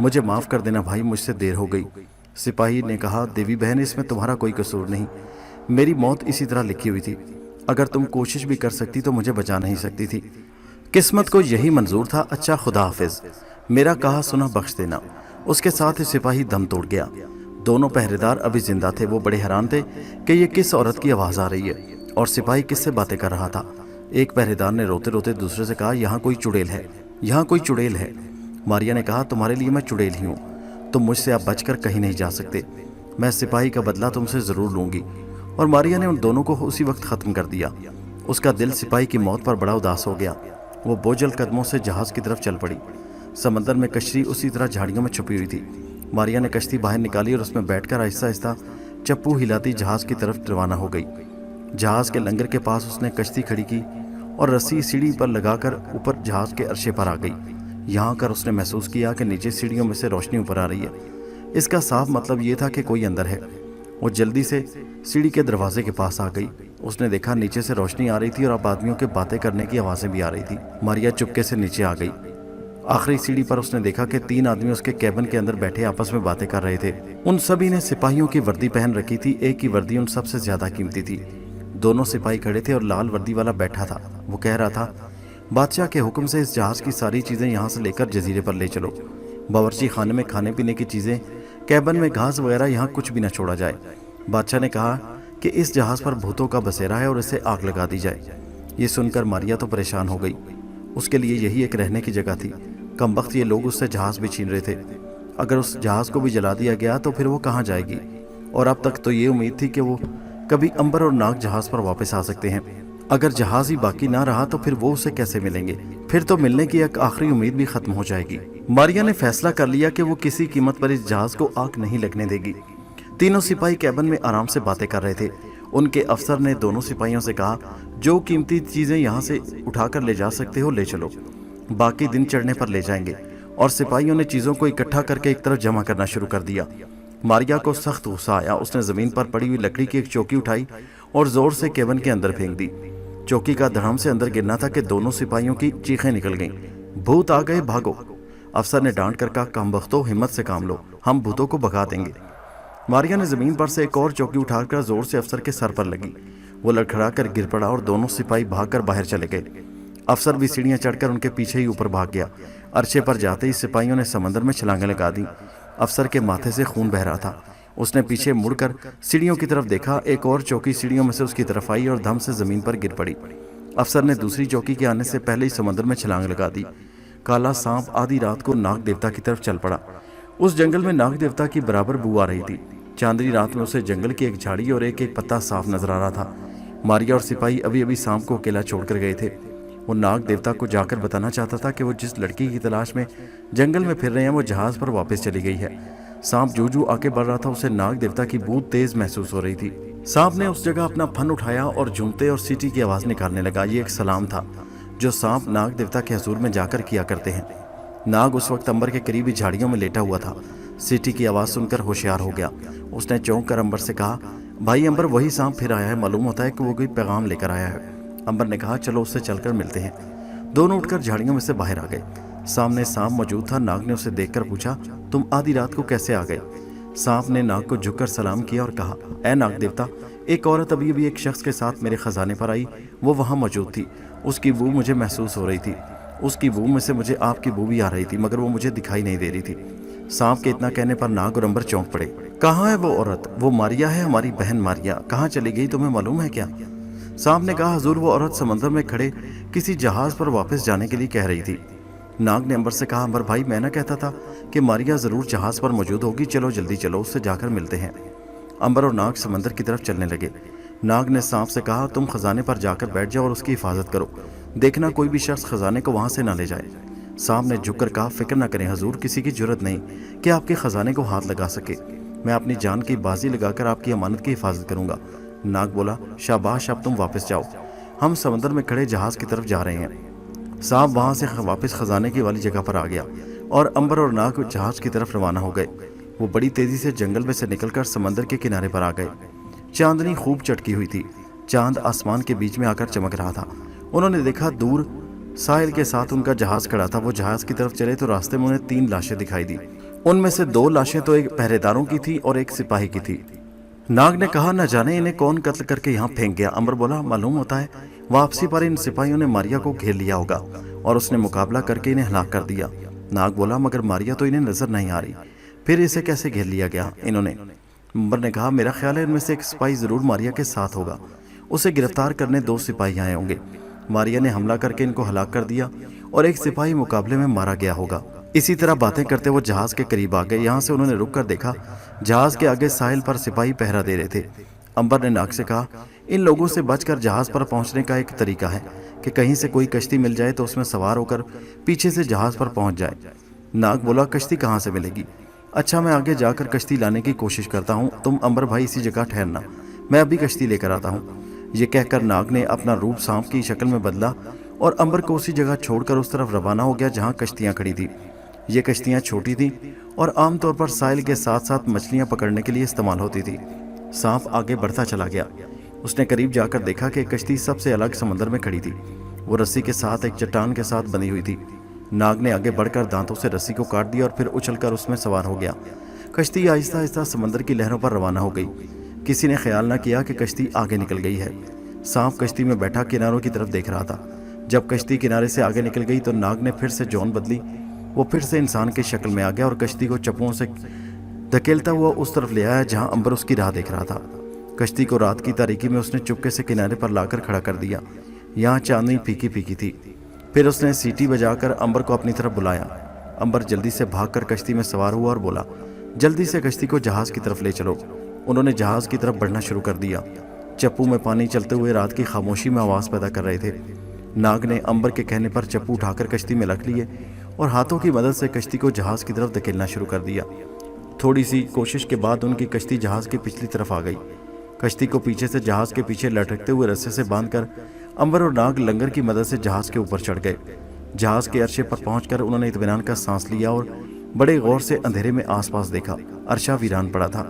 Speaker 1: मुझे माफ कर देना भाई, मुझसे देर हो गई। सिपाही ने कहा, देवी बहन, इसमें तुम्हारा कोई कसूर नहीं, मेरी मौत इसी तरह लिखी हुई थी। अगर तुम कोशिश भी कर सकती तो मुझे बचा नहीं सकती थी। किस्मत को यही मंजूर था। अच्छा, खुदा हाफिज। मेरा कहा सुना बख्श देना। उसके साथ ही सिपाही दम तोड़ गया। दोनों पहरेदार अभी जिंदा थे। वो बड़े हैरान थे कि ये किस औरत की आवाज़ आ रही है और सिपाही किससे बातें कर रहा था। एक पहरेदार ने रोते रोते दूसरे से कहा, यहाँ कोई चुड़ैल है, यहाँ कोई चुड़ैल है। मारिया ने कहा, तुम्हारे लिए मैं चुड़ैल ही हूँ, तुम मुझसे अब बचकर कहीं नहीं जा सकते। मैं सिपाही का बदला तुमसे ज़रूर लूँगी। और मारिया ने उन दोनों को उसी वक्त ख़त्म कर दिया। उसका दिल सिपाही की मौत पर बड़ा उदास हो गया। वो बोझल कदमों से जहाज़ की तरफ चल पड़ी। समंदर में कश्ती उसी तरह झाड़ियों में छुपी हुई थी। मारिया ने कश्ती बाहर निकाली और उसमें बैठकर आहिस्ता आहिस्ता चप्पू हिलाती जहाज़ की तरफ रवाना हो गई। जहाज़ के लंगर के पास उसने कश्ती खड़ी की और रस्सी सीढ़ी पर लगाकर ऊपर जहाज़ के अर्शे पर आ गई। यहाँ आकर उसने महसूस किया कि नीचे सीढ़ियों में से रोशनी ऊपर आ रही है। इसका साफ मतलब ये था कि कोई अंदर है। वो जल्दी से सीढ़ी के दरवाजे के पास आ गई। उसने देखा नीचे से रोशनी आ रही थी और अब आदमियों के बातें करने की आवाज़ें भी आ रही थी। मारिया चुपके से नीचे आ गई। आखिरी सीढ़ी पर उसने देखा कि 3 आदमी उसके कैबिन के अंदर बैठे आपस में बातें कर रहे थे। उन सभी ने सिपाहियों की वर्दी पहन रखी थी। एक की वर्दी उन सबसे ज्यादा कीमती थी। दोनों सिपाही खड़े थे और लाल वर्दी वाला बैठा था। वो कह रहा था, बादशाह के हुक्म से इस जहाज़ की सारी चीज़ें यहाँ से लेकर जजीरे पर ले चलो। बावर्ची खाने में खाने पीने की चीज़ें, कैबिन में घास वगैरह, यहाँ कुछ भी न छोड़ा जाए। बादशाह ने कहा कि इस जहाज़ पर भूतों का बसेरा है और इसे आग लगा दी जाए। ये सुनकर मारिया तो परेशान हो गई। उसके लिए यही एक रहने की जगह थी। कमबख्त ये लोग उससे जहाज़ भी छीन रहे थे। अगर उस जहाज़ को भी जला दिया गया तो फिर वो कहाँ जाएगी? और अब तक तो ये उम्मीद थी कि वो कभी अंबर और नाग जहाज़ पर वापस आ सकते हैं। अगर जहाज़ ही बाकी ना रहा तो फिर वो उसे कैसे मिलेंगे? फिर तो मिलने की एक आखिरी उम्मीद भी खत्म हो जाएगी। मारिया ने फैसला कर लिया कि वो किसी कीमत पर इस जहाज़ को आग नहीं लगने देगी। तीनों सिपाही कैबिन में आराम से बातें कर रहे थे। उनके अफसर ने दोनों सिपाहियों से कहा, जो कीमती चीज़ें यहाँ से उठाकर ले जा सकते हो ले चलो, बाकी दिन चढ़ने पर ले जाएंगे। और सिपाहियों ने चीज़ों को इकट्ठा करके एक तरफ जमा करना शुरू कर दिया। मारिया को सख्त गुस्सा आया। उसने ज़मीन पर पड़ी हुई लकड़ी की एक चौकी उठाई और ज़ोर से केबिन के अंदर फेंक दी। चौकी का धड़ाम से अंदर गिरना था कि दोनों सिपाहियों की चीखें निकल गईं। भूत आ गए, भागो। अफसर ने डांट कर कहा, कमबख्तो, हिम्मत से काम लो, हम भूतों को भगा देंगे। मारिया ने ज़मीन पर से एक और चौकी उठाकर ज़ोर से अफसर के सर पर लगी। वो लड़खड़ा कर गिर पड़ा और दोनों सिपाही भागकर बाहर चले गए। अफसर भी सीढ़ियाँ चढ़कर उनके पीछे ही ऊपर भाग गया। अरशे पर जाते ही सिपाहियों ने समंदर में छलांगें लगा दी। अफसर के माथे से खून बह रहा था। उसने पीछे मुड़कर सीढ़ियों की तरफ देखा। एक और चौकी सीढ़ियों में से उसकी तरफ आई और धम से ज़मीन पर गिर पड़ी। अफसर ने दूसरी चौकी के आने से पहले ही समंदर में छलांग लगा दी। काला सांप आधी रात को नाग देवता की तरफ चल पड़ा। उस जंगल में नाग देवता की बराबर बू आ रही थी। चांदनी रात में उसे जंगल की एक झाड़ी और एक एक पत्ता साफ नजर आ रहा था। मारिया और सिपाही अभी अभी सांप को अकेला छोड़कर गए थे। वो नाग देवता को जाकर बताना चाहता था कि वो जिस लड़की की तलाश में जंगल में फिर रहे हैं वो जहाज पर वापस चली गई है। सांप जू जू आके बढ़ रहा था। उसे नाग देवता की बू तेज महसूस हो रही थी। सांप ने उस जगह अपना फन उठाया और झूमते और सीटी की आवाज निकालने लगा। ये एक सलाम था जो सांप नाग देवता के हजूर में जाकर किया करते हैं। नाग उस वक्त अंबर के करीबी झाड़ियों में लेटा हुआ था। सीटी की आवाज सुनकर होशियार हो गया। उसने चौंक कर अंबर से कहा, भाई अंबर, वही सांप फिर आया है। मालूम होता है कि वो कोई पैगाम लेकर आया है। अंबर ने कहा, चलो उससे चलकर मिलते हैं। दोनों उठकर झाड़ियों में से बाहर आ गए। सामने सांप मौजूद था। नाग ने उसे देखकर पूछा, तुम आधी रात को कैसे आ गए? सांप ने नाग को झुककर सलाम किया और कहा, ऐ नाग देवता, एक औरत अभी अभी एक शख्स के साथ मेरे खजाने पर आई। वो वहाँ मौजूद थी। उसकी बू मुझे महसूस हो रही थी। उसकी बू में से मुझे आपकी बू भी आ रही थी, मगर वो मुझे दिखाई नहीं दे रही थी। सांप के इतना कहने पर नाग और अंबर चौंक पड़े। कहाँ है वो औरत? वो मारिया है, हमारी बहन मारिया। कहाँ चली गई, तुम्हें मालूम है क्या? सांप ने कहा, हुजूर, वो औरत समंदर में खड़े किसी जहाज पर वापस जाने के लिए कह रही थी। नाग ने अंबर से कहा, अंबर भाई, मैं ना कहता था कि मारिया जरूर जहाज पर मौजूद होगी। चलो जल्दी चलो, उससे जाकर मिलते हैं। अंबर और नाग समंदर की तरफ चलने लगे। नाग ने सांप से कहा, तुम खजाने पर जाकर बैठ जाओ और उसकी हिफाजत करो। देखना कोई भी शख्स खजाने को वहां से ना ले जाए। सांप ने झुककर कहा, फिक्र न करें हुजूर, किसी की जरूरत नहीं कि आपके खजाने को हाथ लगा सके। मैं अपनी जान की बाजी लगाकर आपकी अमानत की हिफाजत करूंगा। नाग बोला, शाबाश, अब तुम वापस जाओ, हम समंदर में खड़े जहाज की तरफ जा रहे हैं। सांप वहां से वापस खजाने की वाली जगह पर आ गया और अंबर और नाग जहाज की तरफ रवाना हो गए। वो बड़ी तेजी से जंगल में से निकलकर समंदर के किनारे पर आ गए। चांदनी खूब चटकी हुई थी। चांद आसमान के बीच में आकर चमक रहा था। उन्होंने देखा दूर साहिल के साथ उनका जहाज खड़ा था। वो जहाज की तरफ चले तो रास्ते में उन्हें 3 लाशें दिखाई दी। उनमें से 2 लाशें तो एक पहरेदारों की थी और एक सिपाही की थी। नाग ने कहा, न जाने इन्हें कौन कत्ल करके यहाँ फेंक गया। अंबर बोला, मालूम होता है वापसी पर इन सिपाहियों ने मारिया को घेर लिया होगा और उसने मुकाबला करके इन्हें हलाक कर दिया। नाग बोला, मगर मारिया तो इन्हें नजर नहीं आ रही, फिर इसे कैसे घेर लिया गया इन्होंने? अंबर ने कहा, मेरा ख्याल है इनमें से एक सिपाही जरूर मारिया के साथ होगा, उसे गिरफ्तार करने 2 सिपाही आए होंगे। मारिया ने हमला करके इनको हलाक कर दिया और एक सिपाही मुकाबले में मारा गया होगा। इसी तरह बातें करते वो जहाज के करीब आ गए। यहाँ से उन्होंने रुक कर देखा, जहाज के आगे साहिल पर सिपाही पहरा दे रहे थे। अंबर ने नाग से कहा, इन लोगों से बचकर जहाज पर पहुंचने का एक तरीका है कि कहीं से कोई कश्ती मिल जाए तो उसमें सवार होकर पीछे से जहाज पर पहुंच जाए। नाग बोला, कश्ती कहाँ से मिलेगी? अच्छा, मैं आगे जाकर कश्ती लाने की कोशिश करता हूँ, तुम अंबर भाई इसी जगह ठहरना, मैं अभी कश्ती लेकर आता हूँ। ये कहकर नाग ने अपना रूप सांप की शक्ल में बदला और अंबर को उसी जगह छोड़कर उस तरफ रवाना हो गया जहाँ कश्तियाँ खड़ी थी। ये कश्तियाँ छोटी थीं और आमतौर पर साहिल के साथ साथ मछलियाँ पकड़ने के लिए इस्तेमाल होती थी। सांप आगे बढ़ता चला गया। उसने करीब जाकर देखा कि कश्ती सबसे अलग समंदर में खड़ी थी। वो रस्सी के साथ एक चट्टान के साथ बंधी हुई थी। नाग ने आगे बढ़कर दांतों से रस्सी को काट दिया और फिर उछलकर उसमें सवार हो गया। कश्ती आहिस्ता आहिस्ता समंदर की लहरों पर रवाना हो गई। किसी ने ख्याल न किया कि कश्ती आगे निकल गई है। सांप कश्ती में बैठा किनारों की तरफ देख रहा था। जब कश्ती किनारे से आगे निकल गई तो नाग ने फिर से जौन बदली। वो फिर से इंसान की शक्ल में आ गया और कश्ती को चप्पुओं से धकेलता हुआ उस तरफ ले आया जहां अंबर उसकी राह देख रहा था। कश्ती को रात की तारीकी में उसने चुपके से किनारे पर लाकर खड़ा कर दिया। यहाँ चांदनी फीकी फीकी थी। फिर उसने सीटी बजाकर अंबर को अपनी तरफ बुलाया। अंबर जल्दी से भागकर कश्ती में सवार हुआ और बोला, जल्दी से कश्ती को जहाज की तरफ ले चलो। उन्होंने जहाज की तरफ बढ़ना शुरू कर दिया। चप्पू में पानी चलते हुए रात की खामोशी में आवाज़ पैदा कर रहे थे। नाग ने अंबर के कहने पर चप्पू उठाकर कश्ती में रख लिए और हाथों की मदद से कश्ती को जहाज की तरफ धकेलना शुरू कर दिया। थोड़ी सी कोशिश के बाद उनकी कश्ती जहाज की पिछली तरफ आ गई। कश्ती को पीछे से जहाज के पीछे लटकते हुए रस्से से बांधकर अंबर और नाग लंगर की मदद से जहाज के ऊपर चढ़ गए। जहाज के अरशे पर पहुंचकर उन्होंने इत्मीनान का सांस लिया और बड़े गौर से अंधेरे में आसपास देखा। अरशा वीरान पड़ा था।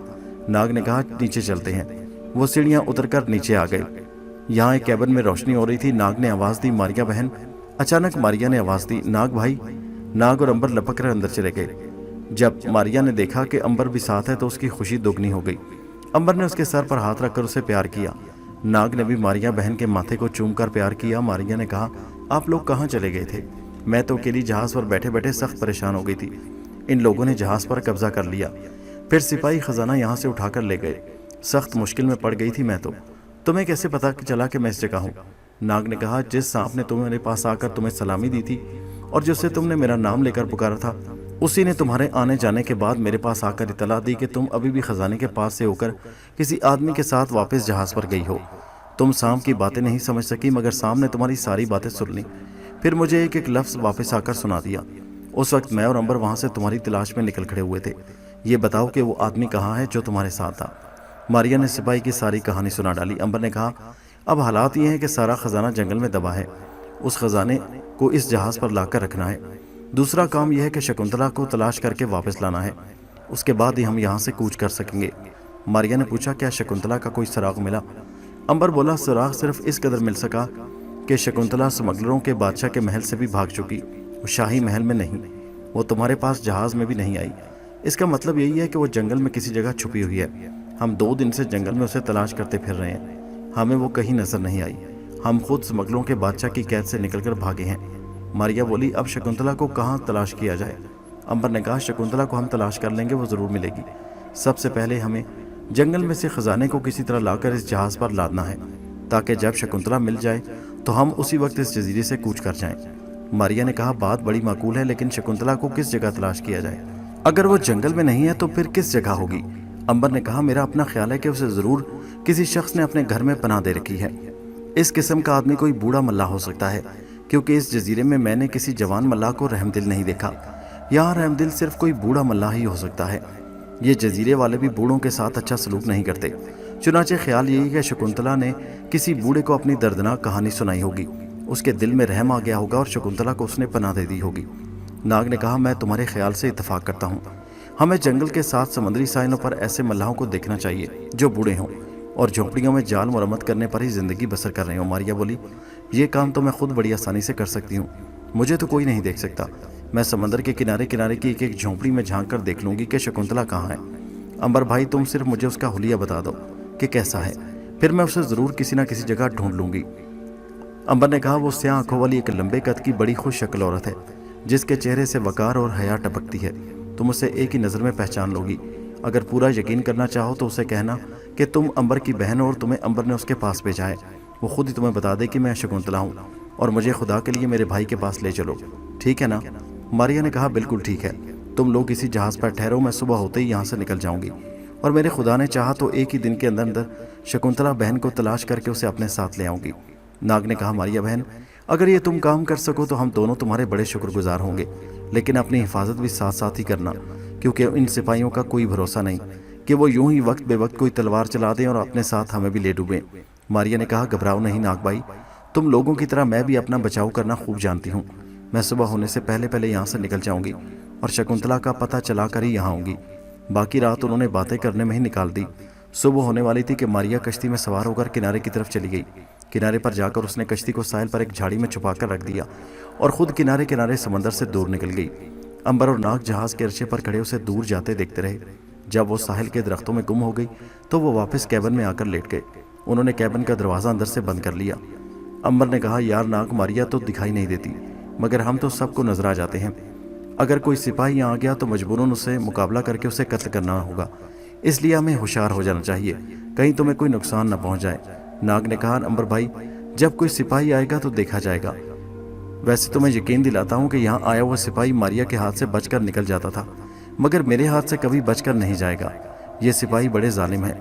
Speaker 1: नाग ने कहा, नीचे चलते हैं। वो सीढ़ियां उतरकर नीचे आ गए। यहाँ एक कैबिन में रोशनी हो रही थी। नाग ने आवाज़ दी, मारिया बहन। अचानक मारिया ने आवाज़ दी, नाग भाई। नाग और अंबर लपक कर अंदर चले गए। जब मारिया ने देखा कि अंबर भी साथ है तो उसकी खुशी दोगुनी हो गई। अंबर ने उसके सर पर हाथ रखकर उसे प्यार किया। नाग ने भी मारिया बहन के माथे को चूमकर प्यार किया। मारिया ने कहा, आप लोग कहाँ चले गए थे? मैं तो अकेली जहाज़ पर बैठे बैठे सख्त परेशान हो गई थी। इन लोगों ने जहाज़ पर कब्जा कर लिया, फिर सिपाही खजाना यहाँ से उठाकर ले गए। सख्त मुश्किल में पड़ गई थी मैं तो। तुम्हें कैसे पता चला कि मैं इस जगह हूँ? नाग ने कहा, जिस सांप ने तुम्हारे पास आकर तुम्हें सलामी दी थी और जिससे तुमने मेरा नाम लेकर पुकारा था, उसी ने तुम्हारे आने जाने के बाद मेरे पास आकर इतला दी कि तुम अभी भी खजाने के पास से होकर किसी आदमी के साथ वापस जहाज़ पर गई हो। तुम सांप की बातें नहीं समझ सकी, मगर सांप ने तुम्हारी सारी बातें सुन ली, फिर मुझे एक एक लफ्ज़ वापस आकर सुना दिया। उस वक्त मैं और अंबर वहाँ से तुम्हारी तलाश में निकल खड़े हुए थे। ये बताओ कि वो आदमी कहाँ है जो तुम्हारे साथ था? मारिया ने सिपाही की सारी कहानी सुना डाली। अंबर ने कहा, अब हालात ये हैं कि सारा खजाना जंगल में दबा है। उस खजाने को इस जहाज़ पर लाकर रखना है। दूसरा काम यह है कि शकुंतला को तलाश करके वापस लाना है। उसके बाद ही हम यहाँ से कूच कर सकेंगे। मारिया ने पूछा, क्या शकुंतला का कोई सुराग मिला? अंबर बोला, सुराग सिर्फ इस कदर मिल सका कि शकुंतला स्मगलरों के बादशाह के महल से भी भाग चुकी। वो शाही महल में नहीं, वो तुम्हारे पास जहाज़ में भी नहीं आई। इसका मतलब यही है कि वो जंगल में किसी जगह छुपी हुई है। हम 2 दिन से जंगल में उसे तलाश करते फिर रहे हैं, हमें वो कहीं नजर नहीं आई। हम खुद स्मगलरों के बादशाह की कैद से निकलकर भागे हैं। मारिया बोली, अब शकुंतला को कहाँ तलाश किया जाए? अंबर ने कहा, शकुंतला को हम तलाश कर लेंगे, वो ज़रूर मिलेगी। सबसे पहले हमें जंगल में से खजाने को किसी तरह लाकर इस जहाज़ पर लादना है, ताकि जब शकुंतला मिल जाए तो हम उसी वक्त इस जजीरे से कूच कर जाएं। मारिया ने कहा, बात बड़ी माकूल है, लेकिन शकुंतला को किस जगह तलाश किया जाए? अगर वो जंगल में नहीं है तो फिर किस जगह होगी? अंबर ने कहा, मेरा अपना ख्याल है कि उसे ज़रूर किसी शख्स ने अपने घर में पनाह दे रखी है। इस किस्म का आदमी कोई बूढ़ा मल्लाह हो सकता है, क्योंकि इस जजीरे में मैंने किसी जवान मल्लाह को रहमदिल नहीं देखा। यहाँ रहमदिल सिर्फ कोई बूढ़ा मल्लाह ही हो सकता है। ये जजीरे वाले भी बूढ़ों के साथ अच्छा सलूक नहीं करते। चुनाचे ख्याल यही कि शकुंतला ने किसी बूढ़े को अपनी दर्दनाक कहानी सुनाई होगी, उसके दिल में रहम आ गया होगा और शकुंतला को उसने पनाह दे दी होगी। नाग ने कहा, मैं तुम्हारे ख्याल से इत्तेफाक करता हूँ। हमें जंगल के साथ समुद्री साहिलों पर ऐसे मल्लाहों को देखना चाहिए जो बूढ़े हों और झोंपड़ियों में जाल मरम्मत करने पर ही ज़िंदगी बसर कर रहे हो। मारिया बोली, ये काम तो मैं खुद बड़ी आसानी से कर सकती हूँ, मुझे तो कोई नहीं देख सकता। मैं समंदर के किनारे किनारे की एक एक झोंपड़ी में झांक कर देख लूँगी कि शकुंतला कहाँ है। अंबर भाई, तुम सिर्फ मुझे उसका हुलिया बता दो कि कैसा है, फिर मैं उसे ज़रूर किसी न किसी जगह ढूंढ लूँगी। अंबर ने कहा, वो स्याह आंखों वाली एक लंबे कद की बड़ी खुश शक्ल औरत है। جس کے چہرے سے وقار اور حیا ٹپکتی ہے۔ تم اسے ایک ہی نظر میں پہچان لوگی۔ اگر پورا یقین کرنا چاہو تو اسے کہنا کہ تم امبر کی بہن ہو اور تمہیں امبر نے اس کے پاس بھیجا ہے۔ وہ خود ہی تمہیں بتا دے کہ میں شکنتلا ہوں اور مجھے خدا کے لیے میرے بھائی کے پاس لے چلو، ٹھیک ہے نا؟ ماریا نے کہا بالکل ٹھیک ہے، تم لوگ اسی جہاز پر ٹھہرو، میں صبح ہوتے ہی یہاں سے نکل جاؤں گی، اور میرے خدا نے چاہا تو ایک ہی دن کے اندر اندر شکنتلا بہن کو تلاش کر کے اسے اپنے ساتھ لے آؤں گی۔ ناگ نے کہا ماریا بہن، اگر یہ تم کام کر سکو تو ہم دونوں تمہارے بڑے شکر گزار ہوں گے، لیکن اپنی حفاظت بھی ساتھ ساتھ ہی کرنا، کیونکہ ان سپاہیوں کا کوئی بھروسہ نہیں کہ وہ یوں ہی وقت بے وقت کوئی تلوار چلا دیں اور اپنے ساتھ ہمیں بھی لے ڈوبیں۔ ماریا نے کہا گھبراؤ نہیں ناگ بھائی، تم لوگوں کی طرح میں بھی اپنا بچاؤ کرنا خوب جانتی ہوں۔ میں صبح ہونے سے پہلے پہلے یہاں سے نکل جاؤں گی اور شکنتلا کا پتہ چلا کر ہی یہاں آؤں گی۔ باقی رات انہوں نے باتیں کرنے میں ہی نکال دی۔ صبح ہونے والی تھی کہ ماریا کشتی میں سوار ہو کر کنارے کی طرف چلی گئی۔ کنارے پر جا کر اس نے کشتی کو ساحل پر ایک جھاڑی میں چھپا کر رکھ دیا اور خود کنارے کنارے سمندر سے دور نکل گئی۔ امبر اور ناگ جہاز کے عرصے پر کھڑے اسے دور جاتے دیکھتے رہے۔ جب وہ ساحل کے درختوں میں گم ہو گئی تو وہ واپس کیبن میں آ کر لیٹ گئے۔ انہوں نے کیبن کا دروازہ اندر سے بند کر لیا۔ امبر نے کہا یار ناگ ماریا تو دکھائی نہیں دیتی، مگر ہم تو سب کو نظر آ جاتے ہیں۔ اگر کوئی سپاہی یہاں آ گیا تو مجبوراً اسے مقابلہ کر کے اسے قتل کرنا ہوگا، اس لیے ہمیں ہوشیار ہو جانا چاہیے، کہیں تمہیں کوئی نقصان نہ پہنچ جائے۔ ناگ نے کہا امبر بھائی، جب کوئی سپاہی آئے گا تو دیکھا جائے گا۔ ویسے تو میں یقین دلاتا ہوں کہ یہاں آیا ہوا سپاہی ماریا کے ہاتھ سے بچ کر نکل جاتا تھا، مگر میرے ہاتھ سے کبھی بچ کر نہیں جائے گا۔ یہ سپاہی بڑے ظالم ہیں،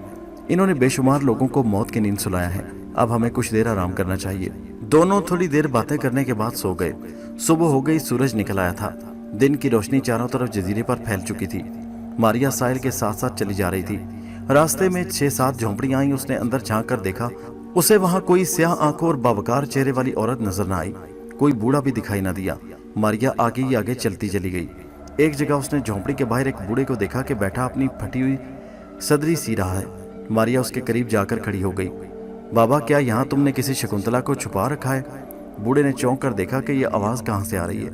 Speaker 1: انہوں نے بے شمار لوگوں کو موت کی نیند سلایا ہے۔ اب ہمیں کچھ دیر آرام کرنا چاہیے۔ دونوں تھوڑی دیر باتیں کرنے کے بعد سو گئے۔ صبح ہو گئی، سورج نکل آیا تھا۔ دن کی روشنی چاروں طرف جزیرے پر پھیل چکی تھی۔ ماریا ساحل کے ساتھ ساتھ چلی جا رہی تھی۔ راستے میں 6-7 جھونپڑیاں آئیں۔ اس نے اندر جھانک کر دیکھا، اسے وہاں کوئی سیاہ آنکھوں اور باوقار چہرے والی عورت نظر نہ آئی، کوئی بوڑھا بھی دکھائی نہ دیا۔ ماریا آگے ہی آگے چلتی چلی گئی۔ ایک جگہ اس نے جھونپڑی کے باہر ایک بوڑھے کو دیکھا کہ بیٹھا اپنی پھٹی ہوئی صدری سی رہا ہے۔ ماریا اس کے قریب جا کر کھڑی ہو گئی۔ بابا، کیا یہاں تم نے کسی شکنتلا کو چھپا رکھا ہے؟ بوڑھے نے چونک کر دیکھا کہ یہ آواز کہاں سے آ رہی ہے۔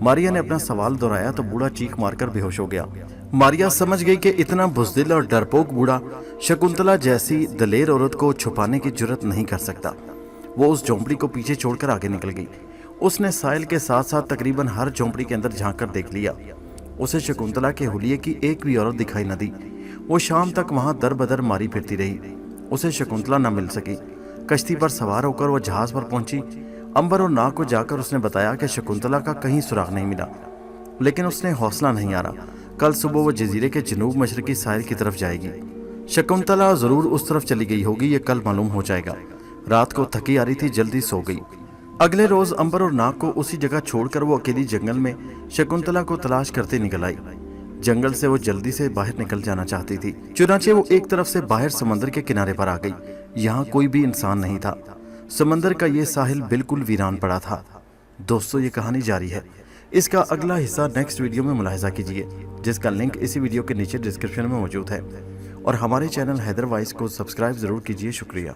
Speaker 1: ماریا نے اپنا سوال دہرایا تو بوڑھا چیخ مار کر بے ہوش ہو گیا۔ ماریا سمجھ گئی کہ اتنا بزدل اور ڈرپوک بوڑھا شکنتلا جیسی دلیر عورت کو چھپانے کی جرت نہیں کر سکتا۔ وہ اس جھونپڑی کو پیچھے چھوڑ کر آگے نکل گئی۔ اس نے ساحل کے ساتھ ساتھ تقریباً ہر جھونپڑی کے اندر جھانک کر دیکھ لیا۔ اسے شکنتلا کے حلیے کی ایک بھی عورت دکھائی نہ دی۔ وہ شام تک وہاں در بدر ماری پھرتی رہی۔ اسے شکنتلا نہ مل سکی۔ کشتی پر سوار ہو کر وہ جہاز پر پہنچی۔ امبر اور ناگ کو جا کر اس نے بتایا کہ شکنتلا کا کہیں سراغ نہیں ملا، لیکن اس نے حوصلہ نہیں ہارا۔ کل صبح وہ جزیرے کے جنوب مشرقی ساحل کی طرف جائے گی۔ شکنتلا ضرور اس طرف چلی گئی ہوگی، یہ کل معلوم ہو جائے گا۔ رات کو تھکی آ رہی تھی، جلدی سو گئی۔ اگلے روز امبر اور ناگ کو اسی جگہ چھوڑ کر وہ اکیلی جنگل میں شکنتلا کو تلاش کرتے نکل آئی۔ جنگل سے وہ جلدی سے باہر نکل جانا چاہتی تھی، چنانچہ وہ ایک طرف سے باہر سمندر کے کنارے پر آ گئی۔ یہاں کوئی بھی انسان نہیں تھا۔ سمندر کا یہ ساحل بالکل ویران پڑا تھا۔ دوستو، یہ کہانی جاری ہے، اس کا اگلا حصہ نیکسٹ ویڈیو میں ملاحظہ کیجیے، جس کا لنک اسی ویڈیو کے نیچے ڈسکرپشن میں موجود ہے، اور ہمارے چینل حیدر وائس کو سبسکرائب ضرور کیجیے۔ شکریہ۔